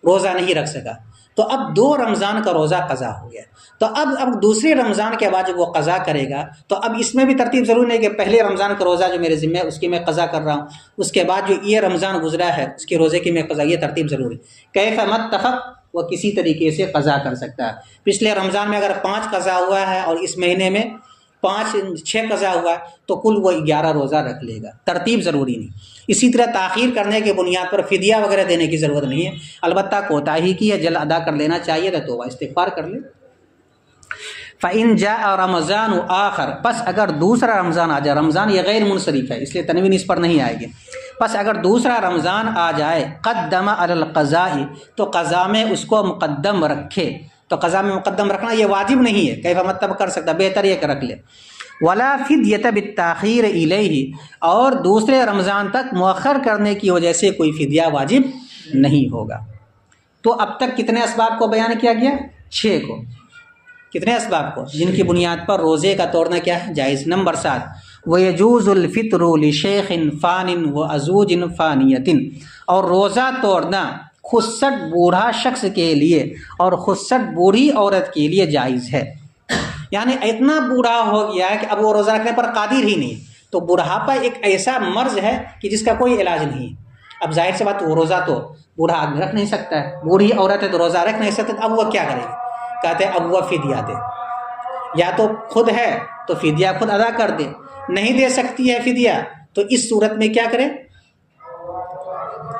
روزہ نہیں رکھ سکا، تو اب 2 رمضان کا روزہ قضا ہو گیا۔ تو اب دوسرے رمضان کے بعد جب وہ قضا کرے گا تو اب اس میں بھی ترتیب ضروری نہیں کہ پہلے رمضان کا روزہ جو میرے ذمہ ہے اس کی میں قضا کر رہا ہوں، اس کے بعد جو یہ رمضان گزرا ہے اس کے روزے کی میں قضا، یہ ترتیب ضروری۔ کیف متفق، وہ کسی طریقے سے قضا کر سکتا ہے۔ پچھلے رمضان میں اگر 5 قضا ہوا ہے اور اس مہینے میں 6 قضا ہوا ہے تو کل وہ 11 روزہ رکھ لے گا، ترتیب ضروری نہیں۔ اسی طرح تاخیر کرنے کی بنیاد پر فدیہ وغیرہ دینے کی ضرورت نہیں ہے، البتہ کوتاہی کی ہے، جلد ادا کر لینا چاہیے، تو توبہ استغفار کر لے۔ فَإِن جَاءَ رَمَضَانُ آخر، پس اگر دوسرا رمضان آ جائے، رمضان یہ غیر منصرف ہے اس لیے تنوین اس پر نہیں آئے گی، پس اگر دوسرا رمضان آ جائے قدم علی القضاء، تو قضا میں اس کو مقدم رکھے، تو قضا میں مقدم رکھنا یہ واجب نہیں ہے، کیف مطلب کر سکتا، بہتر یہ کہ رکھ لے۔ ولا فدیۃ بالتاخیر الیہ، اور دوسرے رمضان تک مؤخر کرنے کی وجہ سے کوئی فدیہ واجب نہیں ہوگا۔ تو اب تک کتنے اسباب کو بیان کیا گیا؟ 6 کو۔ کتنے اسباب کو؟ جن کی بنیاد پر روزے کا توڑنا کیا ہے؟ جائز۔ نمبر 7 وَيَجُوزُ الْفِطْرُ لِشَيْخٍ فَانٍ وَأَزْوَاجٍ فَانِيَةٍ، اور روزہ توڑنا خودسٹ بوڑھا شخص کے لیے اور خودسٹ بوڑھی عورت کے لیے جائز ہے، یعنی اتنا بوڑھا ہو گیا ہے کہ اب وہ روزہ رکھنے پر قادر ہی نہیں، تو بڑھاپا ایک ایسا مرض ہے کہ جس کا کوئی علاج نہیں ہے۔ اب ظاہر سی بات، وہ روزہ تو بوڑھا آدمی رکھ نہیں سکتا ہے، بوڑھی عورت ہے تو روزہ رکھ نہیں سکتے، اب وہ کیا کرے گی؟ کہتے ہیں اب وہ فدیہ دے، یا تو خود ہے تو فدیہ خود ادا کر دے، نہیں دے سکتی ہے فدیہ تو اس صورت میں کیا کرے؟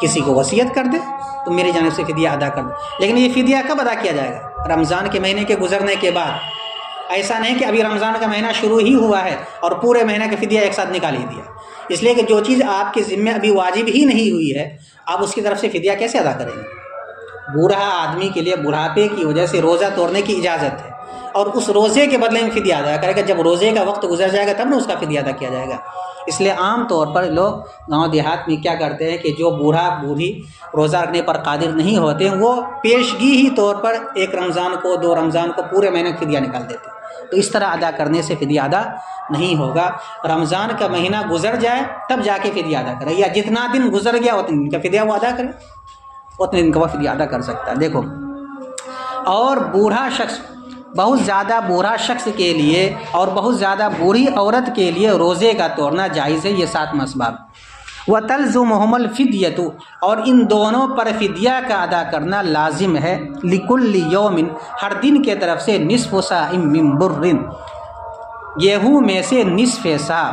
کسی کو وصیت کر دے تو میری جانب سے فدیہ ادا کر دے۔ لیکن یہ فدیہ کب ادا کیا جائے گا؟ رمضان کے مہینے کے گزرنے کے بعد، ایسا نہیں کہ ابھی رمضان کا مہینہ شروع ہی ہوا ہے اور پورے مہینہ کا فدیہ ایک ساتھ نکال ہی دیا، اس لیے کہ جو چیز آپ کے ذمہ ابھی واجب ہی نہیں ہوئی ہے آپ اس کی طرف سے فدیہ کیسے ادا کریں گے؟ بوڑھا آدمی کے لیے بڑھاپے کی وجہ سے روزہ توڑنے کی اجازت ہے، اور اس روزے کے بدلے میں فدیہ ادا کرے گا، جب روزے کا وقت گزر جائے گا تب نہ اس کا فدیہ ادا کیا جائے گا۔ اس لیے عام طور پر لوگ گاؤں دیہات میں کیا کرتے ہیں کہ جو بوڑھا بوڑھی روزہ رکھنے پر قادر نہیں ہوتے ہیں وہ پیشگی ہی طور پر 1 رمضان کو 2 رمضان کو پورے مہینے کا فدیہ نکال دیتے ہیں، تو اس طرح ادا کرنے سے فدیہ ادا نہیں ہوگا۔ رمضان کا مہینہ گزر جائے تب جا کے فدیہ ادا کرے، یا جتنا دن گزر گیا اتنے دن کا فدیہ وہ ادا کرے، اتنے دن کا وہ فدیہ ادا کر سکتا ہے۔ دیکھو، اور بوڑھا شخص، بہت زیادہ بوڑھا شخص کے لیے اور بہت زیادہ بوڑھی عورت کے لیے روزے کا توڑنا جائز ہے، یہ 7 اسباب۔ وَتَلْزُمُهُمُ الْفِدْيَةُ، اور ان دونوں پر فدیہ کا ادا کرنا لازم ہے، لِكُلِّ يَوْمٍ، ہر دن کے طرف سے، نصف صاع من بر، گیہوں میں سے نصف صاع،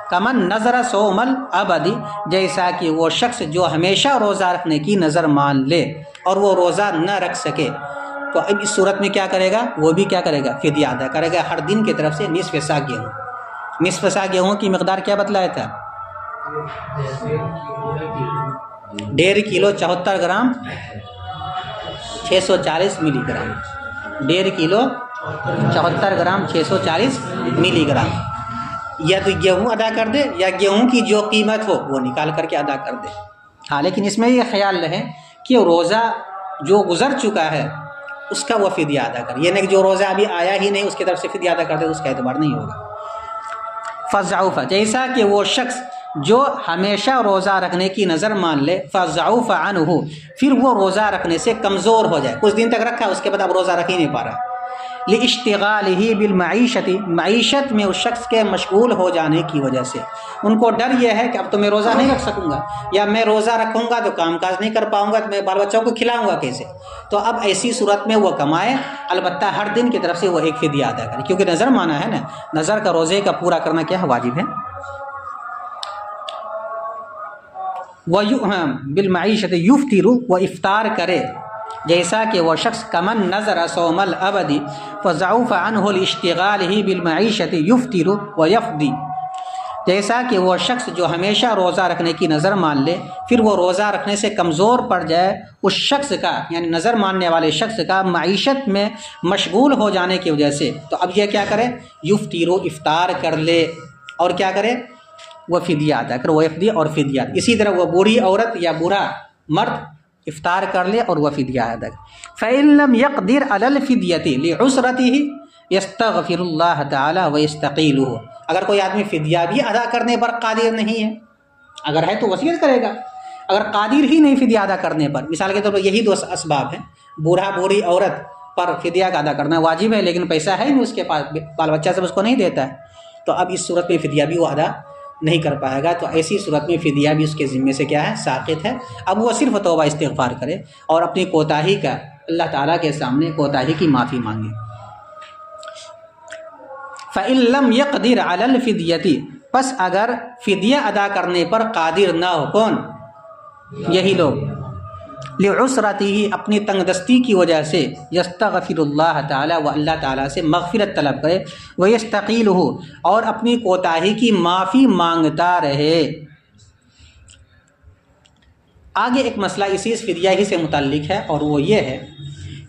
کمن نظر صوم الابد، جیسا کہ وہ شخص جو ہمیشہ روزہ رکھنے کی نظر مان لے اور وہ روزہ نہ رکھ سکے، تو اب اس صورت میں کیا کرے گا؟ وہ بھی کیا کرے گا؟ فدیہ ادا کرے گا، ہر دن کی طرف سے نصف صاع گیہوں۔ نصف صاع گیہوں کی مقدار کیا بتلایا تھا؟ 1.5 کلو 74 گرام 640 ملی گرام، 1.5 کلو 74 گرام 640 ملی گرام۔ یا تو گیہوں ادا کر دے یا گیہوں کی جو قیمت ہو وہ نکال کر کے ادا کر دے. ہاں لیکن اس میں یہ خیال رہے کہ روزہ جو گزر چکا ہے اس کا وہ فدیہ ادا کر، یہ نہیں کہ جو روزہ ابھی آیا ہی نہیں اس کی طرف سے فدیہ ادا کر دے، اس کا اعتبار نہیں ہوگا. فضعف، جیسا کہ وہ شخص جو ہمیشہ روزہ رکھنے کی نظر مان لے، فضعف عنہ، پھر وہ روزہ رکھنے سے کمزور ہو جائے، کچھ دن تک رکھا اس کے بعد اب روزہ رکھ ہی نہیں پا رہا، لاشتغالہ بالمعیشت، معیشت میں اس شخص کے مشغول ہو جانے کی وجہ سے. ان کو ڈر یہ ہے کہ اب تو میں روزہ نہیں رکھ سکوں گا، یا میں روزہ رکھوں گا تو کام کاج نہیں کر پاؤں گا، تو میں بال بچوں کو کھلاؤں گا کیسے. تو اب ایسی صورت میں وہ کمائے، البتہ ہر دن کی طرف سے وہ ایک فدیہ ادا کرے، کیونکہ نظر مانا ہے نا، نظر کا روزے کا پورا کرنا کیا ہے، واجب ہے. بالمعیشت یفطر، وہ افطار کرے، جیسا کہ وہ شخص کمن نظر صوم الابد فضعف عنہ لاشتغالہ بالمعیشت یفطر ویفدی، جیسا کہ وہ شخص جو ہمیشہ روزہ رکھنے کی نظر مان لے پھر وہ روزہ رکھنے سے کمزور پڑ جائے، اس شخص کا یعنی نظر ماننے والے شخص کا معیشت میں مشغول ہو جانے کی وجہ سے، تو اب یہ کیا کرے، یفطر، افطار کر لے، اور کیا کرے، وہ فدیہ ادا کرے، وہ فدیہ اور فدیہ. اسی طرح وہ بوڑھی عورت یا بوڑھا مرد افطار کر لے اور وہ فدیہ ادا کرے. فإن لم يقدر على الفدية لعسرته يستغفر الله تعالی ويستقيله، اگر کوئی آدمی فدیہ بھی ادا کرنے پر قادر نہیں ہے، اگر ہے تو وصیت کرے گا، اگر قادر ہی نہیں فدیہ ادا کرنے پر، مثال کے طور پر یہی دو اسباب ہیں، بوڑھا بوڑھی عورت پر فدیہ کا ادا کرنا واجب ہے لیکن پیسہ ہے نہیں اس کے پاس، بال بچہ سب اس کو نہیں دیتا ہے، تو اب اس صورت میں فدیہ بھی وہ ادا نہیں کر پائے گا. تو ایسی صورت میں فدیہ بھی اس کے ذمے سے کیا ہے، ساقط ہے. اب وہ صرف توبہ استغفار کرے اور اپنی کوتاہی کا اللہ تعالیٰ کے سامنے کوتاہی کی معافی مانگے. فإن لم يقدر على الفدية، پس اگر فدیہ ادا کرنے پر قادر نہ ہو، کون، یہی لوگ، لعسرته، اپنی تنگ دستی کی وجہ سے، یستغفر اللہ تعالی، وہ اللہ تعالیٰ سے مغفرت طلب کرے، ویستقیلہ، اور اپنی کوتاہی کی معافی مانگتا رہے. آگے ایک مسئلہ اسی فدیہ ہی سے متعلق ہے، اور وہ یہ ہے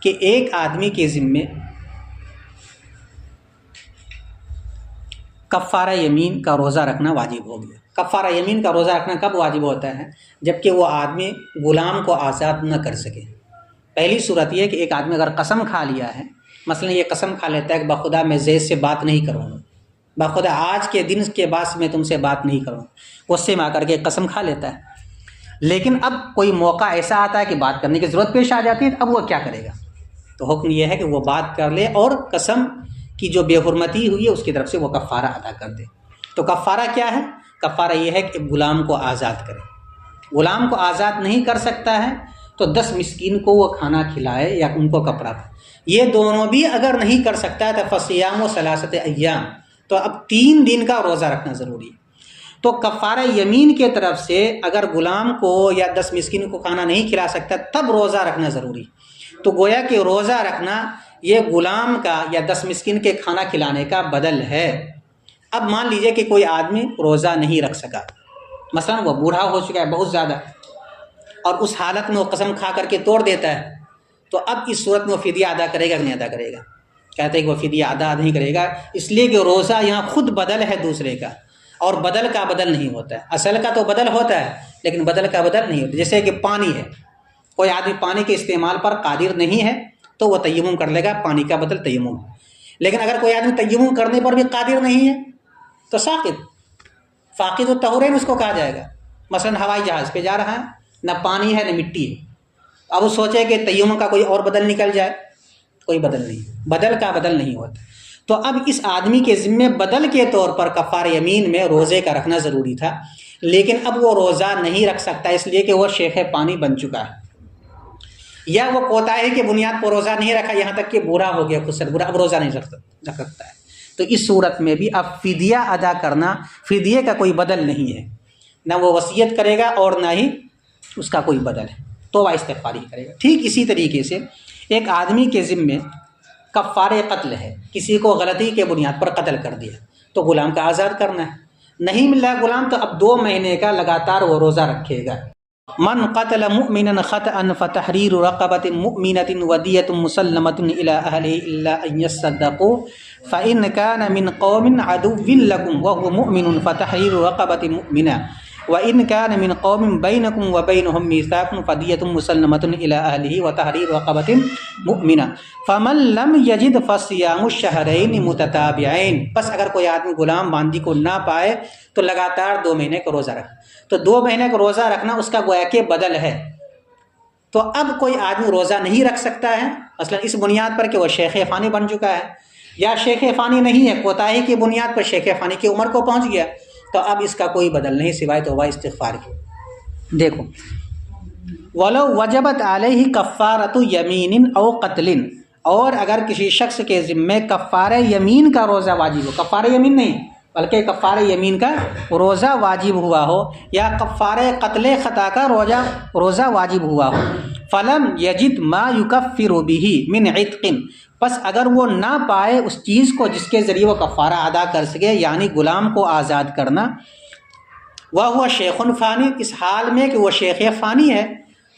کہ ایک آدمی کے ذمے کفارہ یمین کا روزہ رکھنا واجب ہو گیا. کفارہ یمین کا روزہ رکھنا کب واجب ہوتا ہے، جب کہ وہ آدمی غلام کو آزاد نہ کر سکے. پہلی صورت یہ کہ ایک آدمی اگر قسم کھا لیا ہے، مثلا یہ قسم کھا لیتا ہے کہ بخدا میں زید سے بات نہیں کروں گا، بخدا آج کے دن کے بعد میں تم سے بات نہیں کروں، غصے میں آ کر کے قسم کھا لیتا ہے. لیکن اب کوئی موقع ایسا آتا ہے کہ بات کرنے کی ضرورت پیش آ جاتی ہے، اب وہ کیا کرے گا، تو حکم یہ ہے کہ وہ بات کر لے اور قسم کی جو بے حرمتی ہوئی ہے اس کی طرف سے وہ کفارہ ادا کر دے. تو کفارہ کیا ہے، کفارہ یہ ہے کہ غلام کو آزاد کرے. غلام کو آزاد نہیں کر سکتا ہے تو 10 مسکین کو وہ کھانا کھلائے یا ان کو کپڑا دے. یہ دونوں بھی اگر نہیں کر سکتا ہے تو فصیام و ثلاثت ایام، تو اب 3 دن کا روزہ رکھنا ضروری ہے. تو کفارہ یمین کے طرف سے اگر غلام کو یا 10 مسکین کو کھانا نہیں کھلا سکتا تب روزہ رکھنا ضروری. تو گویا کہ روزہ رکھنا یہ غلام کا یا 10 مسکین کے کھانا کھلانے کا بدل ہے. اب مان لیجئے کہ کوئی آدمی روزہ نہیں رکھ سکا، مثلا وہ بوڑھا ہو چکا ہے بہت زیادہ، اور اس حالت میں وہ قسم کھا کر کے توڑ دیتا ہے، تو اب اس صورت میں وہ فدیہ ادا کرے گا کہ نہیں ادا کرے گا؟ کہتے ہیں کہ وہ فدیہ ادا نہیں کرے گا، اس لیے کہ روزہ یہاں خود بدل ہے دوسرے کا، اور بدل کا بدل نہیں ہوتا ہے. اصل کا تو بدل ہوتا ہے لیکن بدل کا بدل نہیں ہوتا. جیسے کہ پانی ہے، کوئی آدمی پانی کے استعمال پر قادر نہیں ہے تو وہ تیمم کر لے گا، پانی کا بدل تیمم ہے. لیکن اگر کوئی آدمی تیمم کرنے پر بھی قادر نہیں ہے تو ساقط، فاقد الطہورین اس کو کہا جائے گا. مثلا ہوائی جہاز پہ جا رہا ہے، نہ پانی ہے نہ مٹی ہے، اب وہ سوچے کہ تیمم کا کوئی اور بدل نکل جائے، کوئی بدل نہیں، بدل کا بدل نہیں ہوتا. تو اب اس آدمی کے ذمے بدل کے طور پر کفارہ یمین میں روزے کا رکھنا ضروری تھا، لیکن اب وہ روزہ نہیں رکھ سکتا اس لیے کہ وہ شیخ پانی بن چکا ہے، یا وہ کوتاہی کی بنیاد پر روزہ نہیں رکھا، یہاں تک کہ بوڑھا ہو گیا، خود سے بوڑھا، اب روزہ نہیں رکھ سکتا ہے. تو اس صورت میں بھی اب فدیہ ادا کرنا، فدیے کا کوئی بدل نہیں ہے، نہ وہ وصیت کرے گا اور نہ ہی اس کا کوئی بدل ہے، توبہ استغفار ہی کرے گا. ٹھیک اسی طریقے سے ایک آدمی کے ذمے کفارہ قتل ہے، کسی کو غلطی کے بنیاد پر قتل کر دیا تو غلام کا آزاد کرنا ہے. نہیں مل رہا غلام تو اب 2 مہینے کا لگاتار وہ روزہ رکھے گا. من قتل مؤمنا خطأ فتحرير رقبة مؤمنة ودية مسلمة إلى أهله إلا أن يصدقوا فإن كان من قوم عدو لكم وهو مؤمن فتحرير رقبة مؤمنة وإن كان من قوم بينكم وبينهم ميثاق فدية مسلمة إلى أهله وتحرير رقبة مؤمنة فمن لم يجد فصيام الشهرين متتابعين. بس اگر کوئی آدمی غلام باندی کو نہ پائے تو لگاتار 2 مہینے کا روزہ رکھے. تو 2 مہینے کا روزہ رکھنا اس کا گویا کہ بدل ہے. تو اب کوئی آدمی روزہ نہیں رکھ سکتا ہے مثلا اس بنیاد پر کہ وہ شیخ فانی بن چکا ہے، یا شیخ فانی نہیں ہے، کوتاہی کی بنیاد پر شیخ فانی کی عمر کو پہنچ گیا، تو اب اس کا کوئی بدل نہیں سوائے توبہ استغفار کی. دیکھو ولو وجبت علیہ کفارۃ یمین او قتل، اور اگر کسی شخص کے ذمے کفارہ یمین کا روزہ واجب ہو، کفارہ یمین نہیں بلکہ کفارہ یمین کا روزہ واجب ہوا ہو، یا کفارہ قتل خطا کا روزہ واجب ہوا ہو، فلم یجد ما یکفر بہ من عتق، پس اگر وہ نہ پائے اس چیز کو جس کے ذریعے وہ کفارہ ادا کر سکے، یعنی غلام کو آزاد کرنا، وہو شیخ فانی، اس حال میں کہ وہ شیخ فانی ہے،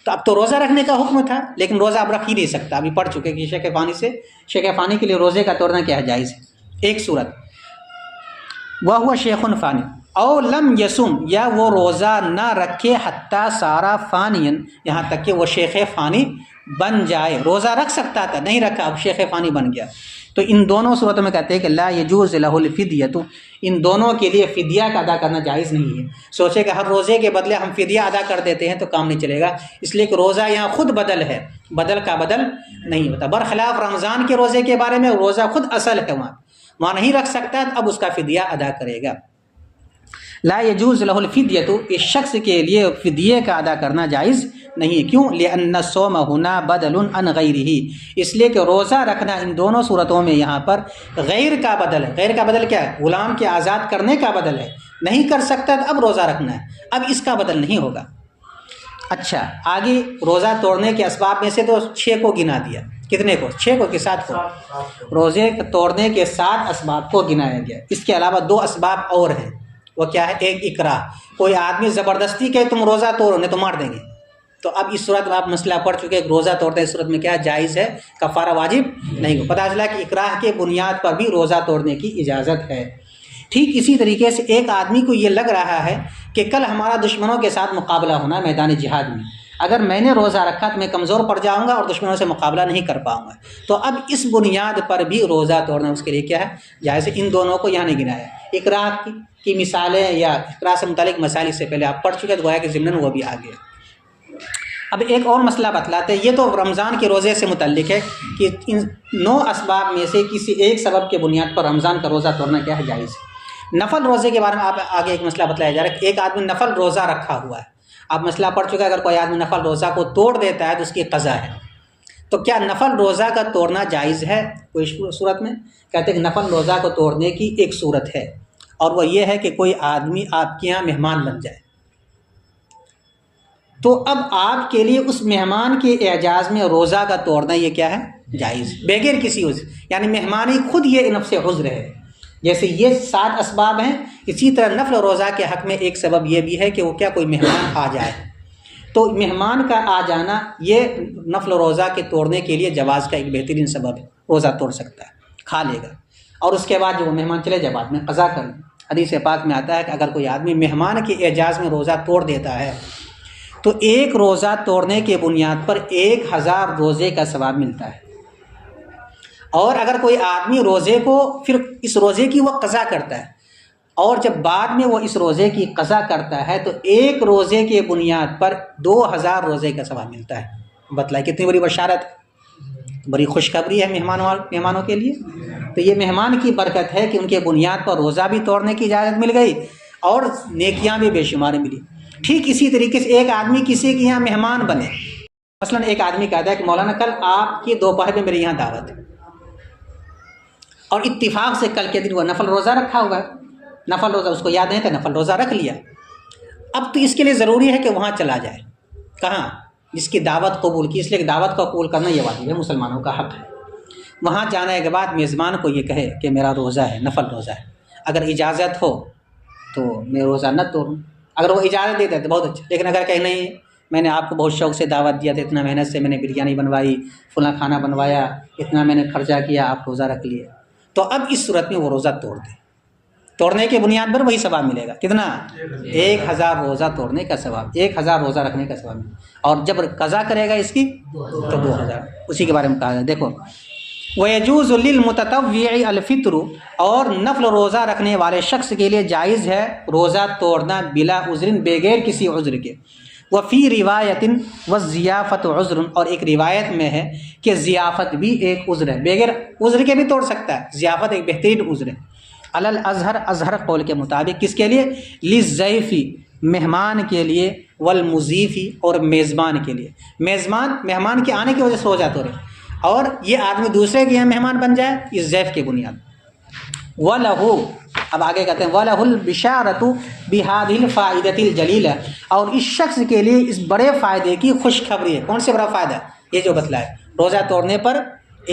تو اب تو روزہ رکھنے کا حکم تھا لیکن روزہ اب رکھ ہی نہیں سکتا. ابھی پڑھ چکے کہ شیخ فانی کے لیے روزے کا توڑنا کیا ہے، جائز ہے. ایک صورت وہو شیخ فانی او لم یسم، یا وہ روزہ نہ رکھے حتی سارا فانین، یہاں تک کہ وہ شیخ فانی بن جائے. روزہ رکھ سکتا تھا نہیں رکھا، اب شیخ فانی بن گیا. تو ان دونوں صورتوں میں کہتے ہیں کہ لا یجوز لہ الفدیۃ، ان دونوں کے لیے فدیہ کا ادا کرنا جائز نہیں ہے. سوچے کہ ہر روزے کے بدلے ہم فدیہ ادا کر دیتے ہیں تو کام نہیں چلے گا، اس لیے کہ روزہ یہاں خود بدل ہے، بدل کا بدل نہیں ہوتا. برخلاف رمضان کے روزے کے بارے میں روزہ خود اصل ہے، وہاں نہیں رکھ سکتا، اب اس کا فدیہ ادا کرے گا. لا یجوز لہ الفدیۃ، اس شخص کے لیے فدیے کا ادا کرنا جائز نہیں. کیوں؟ لأن الصوم ہنا بدل عن غیرہ، اس لیے کہ روزہ رکھنا ان دونوں صورتوں میں یہاں پر غیر کا بدل ہے. غیر کا بدل کیا ہے؟ غلام کے آزاد کرنے کا بدل ہے. نہیں کر سکتا تو اب روزہ رکھنا ہے، اب اس کا بدل نہیں ہوگا. اچھا آگے روزہ توڑنے کے اسباب میں سے تو 6 کو گنا دیا. کتنے کو؟ 6 کو کہ 7 کو؟ روزے توڑنے کے 7 اسباب کو گنایا گیا. اس کے علاوہ 2 اسباب اور ہیں. وہ کیا ہے؟ ایک اکراہ، کوئی آدمی زبردستی کہ تم روزہ توڑو نہیں تو مار دیں گے. تو اب اس صورت میں آپ مسئلہ پڑھ چکے، روزہ توڑتے اس صورت میں کیا جائز ہے، کفارہ واجب نہیں ہو. پتہ چلا کہ اکراہ کے بنیاد پر بھی روزہ توڑنے کی اجازت ہے. ٹھیک اسی طریقے سے ایک آدمی کو یہ لگ رہا ہے کہ کل ہمارا دشمنوں کے ساتھ مقابلہ ہونا ہے میدان جہاد میں، اگر میں نے روزہ رکھا تو میں کمزور پڑ جاؤں گا اور دشمنوں سے مقابلہ نہیں کر پاؤں گا، تو اب اس بنیاد پر بھی روزہ توڑنا اس کے لیے کیا ہے، جیسے ان دونوں کو یہاں نہیں گنایا. اکراہ کی مثالیں یا اکراہ سے متعلق مسائل اس سے پہلے آپ پڑھ چکے، تو گویا کہ ضمن وہ بھی آ گیا. اب ایک اور مسئلہ بتلاتے ہیں، یہ تو رمضان کے روزے سے متعلق ہے کہ ان 9 اسباب میں سے کسی ایک سبب کے بنیاد پر رمضان کا روزہ توڑنا کیا ہے، جائز ہے. نفل روزے کے بارے میں آپ آگے ایک مسئلہ بتلایا جا رہا ہے کہ ایک آدمی نفل روزہ رکھا ہوا ہے. آپ مسئلہ پڑھ چکا ہے، اگر کوئی آدمی نفل روزہ کو توڑ دیتا ہے تو اس کی قضا ہے. تو کیا نفل روزہ کا توڑنا جائز ہے؟ کوئی صورت میں کہتے ہیں کہ نفل روزہ کو توڑنے کی ایک صورت ہے، اور وہ یہ ہے کہ کوئی آدمی آپ کے یہاں مہمان بن جائے، تو اب آپ کے لیے اس مہمان کے اعزاز میں روزہ کا توڑنا یہ کیا ہے، جائز، بغیر کسی عذر. یعنی مہمانی خود یہ نفس عذر ہے. جیسے یہ 7 اسباب ہیں، اسی طرح نفل روزہ کے حق میں ایک سبب یہ بھی ہے کہ وہ کیا کوئی مہمان آ جائے، تو مہمان کا آ جانا یہ نفل روزہ کے توڑنے کے لیے جواز کا ایک بہترین سبب ہے. روزہ توڑ سکتا ہے، کھا لے گا، اور اس کے بعد جو وہ مہمان چلے جائے بعد میں قضا کر لیں. حدیث پاک میں آتا ہے کہ اگر کوئی آدمی مہمان کے اعزاز میں روزہ توڑ دیتا ہے تو ایک روزہ توڑنے کے بنیاد پر 1000 روزے کا ثواب ملتا ہے. اور اگر کوئی آدمی روزے کو پھر اس روزے کی وہ قضا کرتا ہے، اور جب بعد میں وہ اس روزے کی قضا کرتا ہے تو ایک روزے کے بنیاد پر 2000 روزے کا ثواب ملتا ہے. بتلائے کتنی بڑی بشارت، بڑی خوشخبری ہے مہمانوں کے لیے. تو یہ مہمان کی برکت ہے کہ ان کے بنیاد پر روزہ بھی توڑنے کی اجازت مل گئی اور نیکیاں بھی بے شمار ملی. ٹھیک اسی طریقے سے ایک آدمی کسی کے یہاں مہمان بنے، مثلا ایک آدمی کہتا ہے کہ مولانا کل آپ کی دوپہر میں میرے یہاں دعوت ہے، اور اتفاق سے کل کے دن وہ نفل روزہ رکھا ہوا ہے، نفل روزہ اس کو یاد نہیں تھا، نفل روزہ رکھ لیا. اب تو اس کے لیے ضروری ہے کہ وہاں چلا جائے، کہاں، جس کی دعوت قبول کی، اس لیے کہ دعوت کو قبول کرنا یہ واجب ہے، مسلمانوں کا حق ہے. وہاں جانے کے بعد میزبان کو یہ کہے کہ میرا روزہ ہے، نفل روزہ ہے، اگر اجازت ہو تو میں روزہ نہ توڑوں. اگر وہ اجازت دیتا ہے تو بہت اچھا، لیکن اگر کہیں نہیں میں نے آپ کو بہت شوق سے دعوت دیا تھا، اتنا محنت سے میں نے بریانی بنوائی، فلاں کھانا بنوایا، اتنا میں نے خرچہ کیا، آپ روزہ رکھ لیے، تو اب اس صورت میں وہ روزہ توڑ دے، توڑنے کے بنیاد پر وہی ثواب ملے گا، کتنا؟ 1000 روزہ توڑنے کا ثواب، 1000 روزہ رکھنے کا ثواب، اور جب قضا کرے گا اس کی تو 2000، اسی کے بارے میں کہا ہے۔ دیکھو وَيَجُوزُ لِلْمُتَطَوِّعِ الْفِطْرُ، اور نفل روزہ رکھنے والے شخص کے لیے جائز ہے روزہ توڑنا بلا عذر، بغیر کسی عذر کے۔ وفی روایت وضیافت عذر، اور ایک روایت میں ہے کہ ضیافت بھی ایک عذر ہے، بغیر عذر کے بھی توڑ سکتا ہے، ضیافت ایک بہترین عذر ہے۔ علی الازہر، اظہر قول کے مطابق، کس کے لیے؟ للضیفی، مہمان کے لیے، والمضیفی، اور میزبان کے لیے۔ میزبان مہمان کے آنے کی وجہ سے روزہ توڑے، اور یہ آدمی دوسرے کے یہاں مہمان بن جائے اس ضیف کے بنیاد۔ وَلَهُ، اب آگے کہتے ہیں وَلَهُ الْبِشَارَةُ بِهَذِهِ الْفَائِدَةِ الْجَلِيلَةِ، اور اس شخص کے لیے اس بڑے فائدے کی خوشخبری ہے۔ کون سے بڑا فائدہ؟ یہ جو بتلایا، روزہ توڑنے پر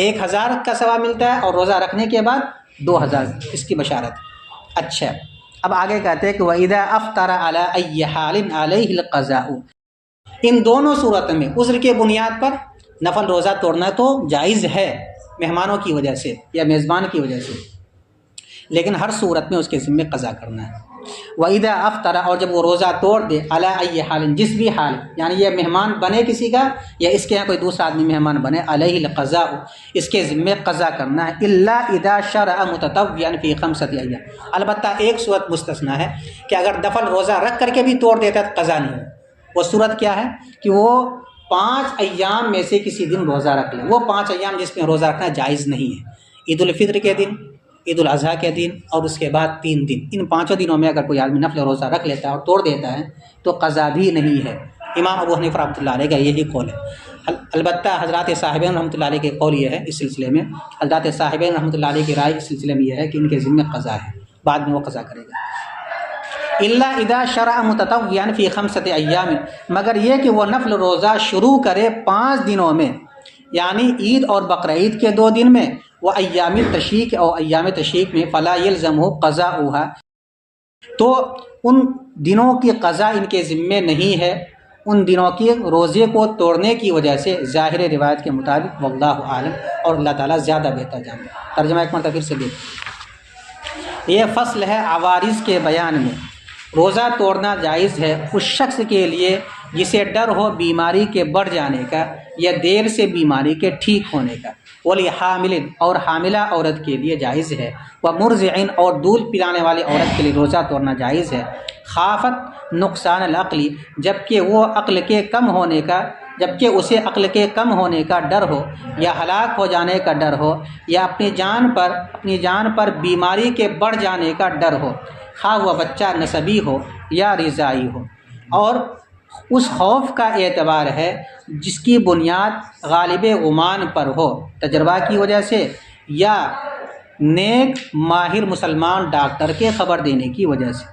1000 کا ثواب ملتا ہے، اور روزہ رکھنے کے بعد 2000، اس کی بشارت۔ اچھا، اب آگے کہتے ہیں کہ وَإِذَا أَفْطَرَ عَلَىٰ أَيِّ حَالٍ عَلَيْهِ الْقَضَاءُ، ان دونوں صورت میں عذر کے بنیاد پر نفل روزہ توڑنا تو جائز ہے مہمانوں کی وجہ سے یا میزبان کی وجہ سے، لیکن ہر صورت میں اس کے ذمے قضا کرنا ہے۔ وَإِذَا أَفْطَرَ، اور جب وہ روزہ توڑ دے، عَلَىٰ أَيِّ حَالٍ، جس بھی حال، یعنی یہ مہمان بنے کسی کا یا اس کے یہاں کوئی دوسرا آدمی مہمان بنے، عَلَيْهِ الْقَضَاءُ، اس کے ذمے قضا کرنا ہے، إِلَّا إِذَا شَرَعَ مُتَطَوِّعًا فِي 5 أيام، البتہ ایک صورت مستثنیٰ ہے کہ اگر نفل روزہ رکھ کر کے بھی توڑ دیتا ہے تو قضا نہیں ہے۔ وہ صورت کیا ہے کہ وہ 5 ایام میں سے کسی دن روزہ رکھ لے، وہ 5 ایام جس میں روزہ رکھنا جائز نہیں ہے، عید الفطر کے دن، عید الاضحیٰ کے دن، اور اس کے بعد 3 دن، ان 5 دنوں میں اگر کوئی آدمی نفل روزہ رکھ لیتا ہے اور توڑ دیتا ہے تو قضا بھی نہیں ہے۔ امام ابو حنیفہ رحمۃ اللہ علیہ کا یہی قول ہے۔ البتہ حضرات صاحبین رحمۃ اللہ علیہ کے قول یہ ہے اس سلسلے میں، حضرات صاحبین رحمۃ اللہ علیہ کی رائے اس سلسلے میں یہ ہے کہ ان کے ذمہ قضا ہے، بعد میں وہ قضا کرے گا۔ الا اذا شرع متطوعا فی 5 ایام، مگر یہ کہ وہ نفل روزہ شروع کرے 5 دنوں میں، یعنی عید اور بقرعید کے 2 دن میں، وہ ایام تشریق اور ایام تشریق میں، فلا یلزمہ قضاؤها، تو ان دنوں کی قضا ان کے ذمے نہیں ہے، ان دنوں کی روزے کو توڑنے کی وجہ سے، ظاہر روایت کے مطابق، واللہ عالم، اور اللہ تعالیٰ زیادہ بہتر جانتا ہے۔ ترجمہ ایک مرتبہ پھر سے دیکھ، یہ فصل ہے عوارض کے بیان میں۔ روزہ توڑنا جائز ہے اس شخص کے لیے جسے ڈر ہو بیماری کے بڑھ جانے کا یا دیر سے بیماری کے ٹھیک ہونے کا، ولحامل، اور حاملہ عورت کے لیے جائز ہے، ومرضع، اور دودھ پلانے والی عورت کے لیے روزہ توڑنا جائز ہے، خافت نقصان العقل، جبکہ اسے عقل کے کم ہونے کا ڈر ہو، یا ہلاک ہو جانے کا ڈر ہو، یا اپنی جان پر بیماری کے بڑھ جانے کا ڈر ہو، خواہ وہ بچہ نسبی ہو یا رضائی ہو، اور اس خوف کا اعتبار ہے جس کی بنیاد غالب گمان پر ہو، تجربہ کی وجہ سے، یا نیک ماہر مسلمان ڈاکٹر کے خبر دینے کی وجہ سے۔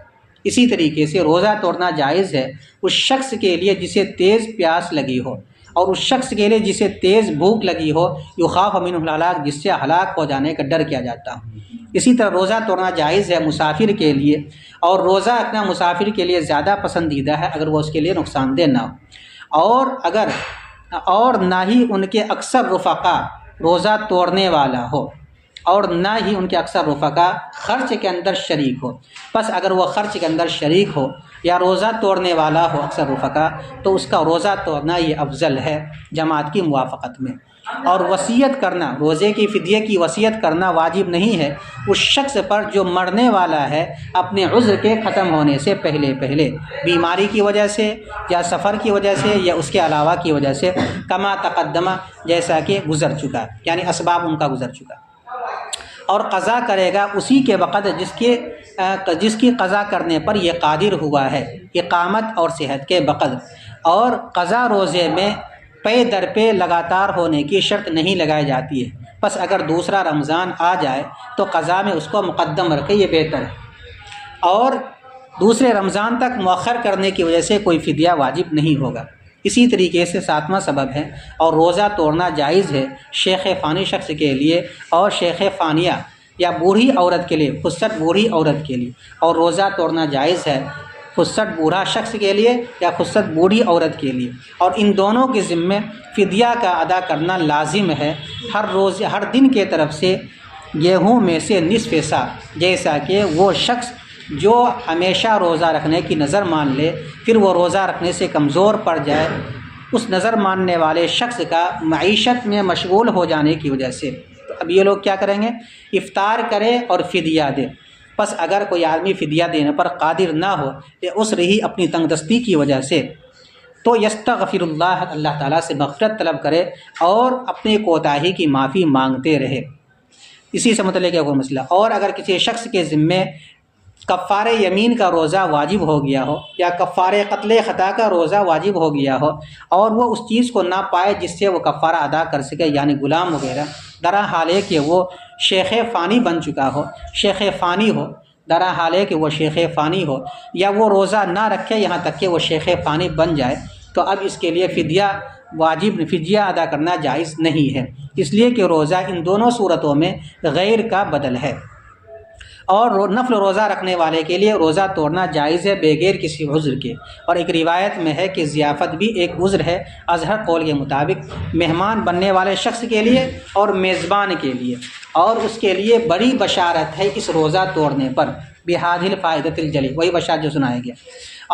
اسی طریقے سے روزہ توڑنا جائز ہے اس شخص کے لیے جسے تیز پیاس لگی ہو، اور اس شخص کے لیے جسے تیز بھوک لگی ہو، یخاف منہ الہلاک، جس سے ہلاک ہو جانے کا ڈر کیا جاتا ہو۔ اسی طرح روزہ توڑنا جائز ہے مسافر کے لیے، اور روزہ رکھنا مسافر کے لیے زیادہ پسندیدہ ہے اگر وہ اس کے لیے نقصان دہ نہ ہو، اور نہ ہی ان کے اکثر رفقا روزہ توڑنے والا ہو، اور نہ ہی ان کے اکثر رفقا خرچ کے اندر شریک ہو۔ پس اگر وہ خرچ کے اندر شریک ہو یا روزہ توڑنے والا ہو اکثر رفقا، تو اس کا روزہ توڑنا یہ افضل ہے جماعت کی موافقت میں۔ اور وصیت کرنا، روزے کی فدیے کی وصیت کرنا واجب نہیں ہے اس شخص پر جو مرنے والا ہے اپنے عذر کے ختم ہونے سے پہلے، بیماری کی وجہ سے یا سفر کی وجہ سے یا اس کے علاوہ کی وجہ سے، کما تقدمہ، جیسا کہ گزر چکا، یعنی اسباب ان کا گزر چکا۔ اور قضا کرے گا اسی کے وقت جس کی قضا کرنے پر یہ قادر ہوا ہے، اقامت اور صحت کے وقت۔ اور قضا روزے میں پے در پہ لگاتار ہونے کی شرط نہیں لگائی جاتی ہے، پس اگر دوسرا رمضان آ جائے تو قضا میں اس کو مقدم رکھے، یہ بہتر ہے، اور دوسرے رمضان تک مؤخر کرنے کی وجہ سے کوئی فدیہ واجب نہیں ہوگا۔ اسی طریقے سے 7واں سبب ہے، اور روزہ توڑنا جائز ہے شیخ فانی شخص کے لیے اور شیخ فانیہ یا بوڑھی عورت کے لیے، خصت بوڑھی عورت کے لیے، اور روزہ توڑنا جائز ہے خودسٹ بوڑھا شخص کے لیے یا خودسٹ بوڑھی عورت کے لیے، اور ان دونوں کے ذمے فدیہ کا ادا کرنا لازم ہے ہر روز ہر دن کے طرف سے گیہوں میں سے نصف سا، جیسا کہ وہ شخص جو ہمیشہ روزہ رکھنے کی نظر مان لے پھر وہ روزہ رکھنے سے کمزور پڑ جائے، اس نظر ماننے والے شخص کا معیشت میں مشغول ہو جانے کی وجہ سے، تو اب یہ لوگ کیا کریں گے؟ افطار کرے اور فدیہ دے۔ پس اگر کوئی آدمی فدیہ دینے پر قادر نہ ہو یا اس رہی اپنی تنگ دستی کی وجہ سے، تو یستغفر اللہ، اللہ تعالیٰ سے مغفرت طلب کرے اور اپنی کوتاہی کی معافی مانگتے رہے۔ اسی سے متعلق کوئی مسئلہ، اور اگر کسی شخص کے ذمے کفارہ یمین کا روزہ واجب ہو گیا ہو یا کفارہ قتل خطا کا روزہ واجب ہو گیا ہو اور وہ اس چیز کو نہ پائے جس سے وہ کفارہ ادا کر سکے، یعنی غلام وغیرہ، درا حال ہے کہ وہ شیخ فانی بن چکا ہو، شیخ فانی ہو، درا حال ہے کہ وہ شیخ فانی ہو، یا وہ روزہ نہ رکھے یہاں تک کہ وہ شیخ فانی بن جائے، تو اب اس کے لیے فدیہ ادا کرنا جائز نہیں ہے، اس لیے کہ روزہ ان دونوں صورتوں میں غیر کا بدل ہے۔ اور نفل روزہ رکھنے والے کے لیے روزہ توڑنا جائز ہے بغیر کسی عذر کے، اور ایک روایت میں ہے کہ ضیافت بھی ایک عذر ہے اظہر قول کے مطابق، مہمان بننے والے شخص کے لیے اور میزبان کے لیے، اور اس کے لیے بڑی بشارت ہے اس روزہ توڑنے پر، بہذہ الفائدۃ الجلی، وہی بشارت جو سنایا گیا۔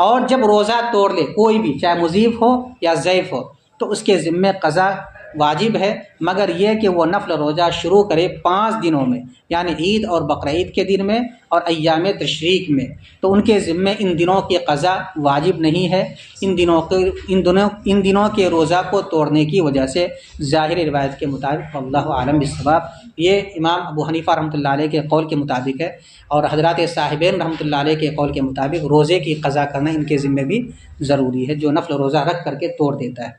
اور جب روزہ توڑ لے کوئی بھی، چاہے مضیف ہو یا ضیف ہو، تو اس کے ذمے قضا واجب ہے، مگر یہ کہ وہ نفل روزہ شروع کرے 5 دنوں میں، یعنی عید اور بقرعید کے دن میں اور ایام تشریق میں، تو ان کے ذمے ان دنوں کی قضا واجب نہیں ہے، ان دنوں کے روزہ کو توڑنے کی وجہ سے، ظاہر روایت کے مطابق واللہ اعلم بالصواب۔ یہ امام ابو حنیفہ رحمۃ اللہ علیہ کے قول کے مطابق ہے، اور حضرات صاحبین رحمۃ اللہ علیہ کے قول کے مطابق روزے کی قضا کرنا ان کے ذمے بھی ضروری ہے، جو نفل روزہ رکھ کر کے توڑ دیتا ہے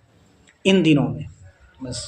ان دنوں میں بس۔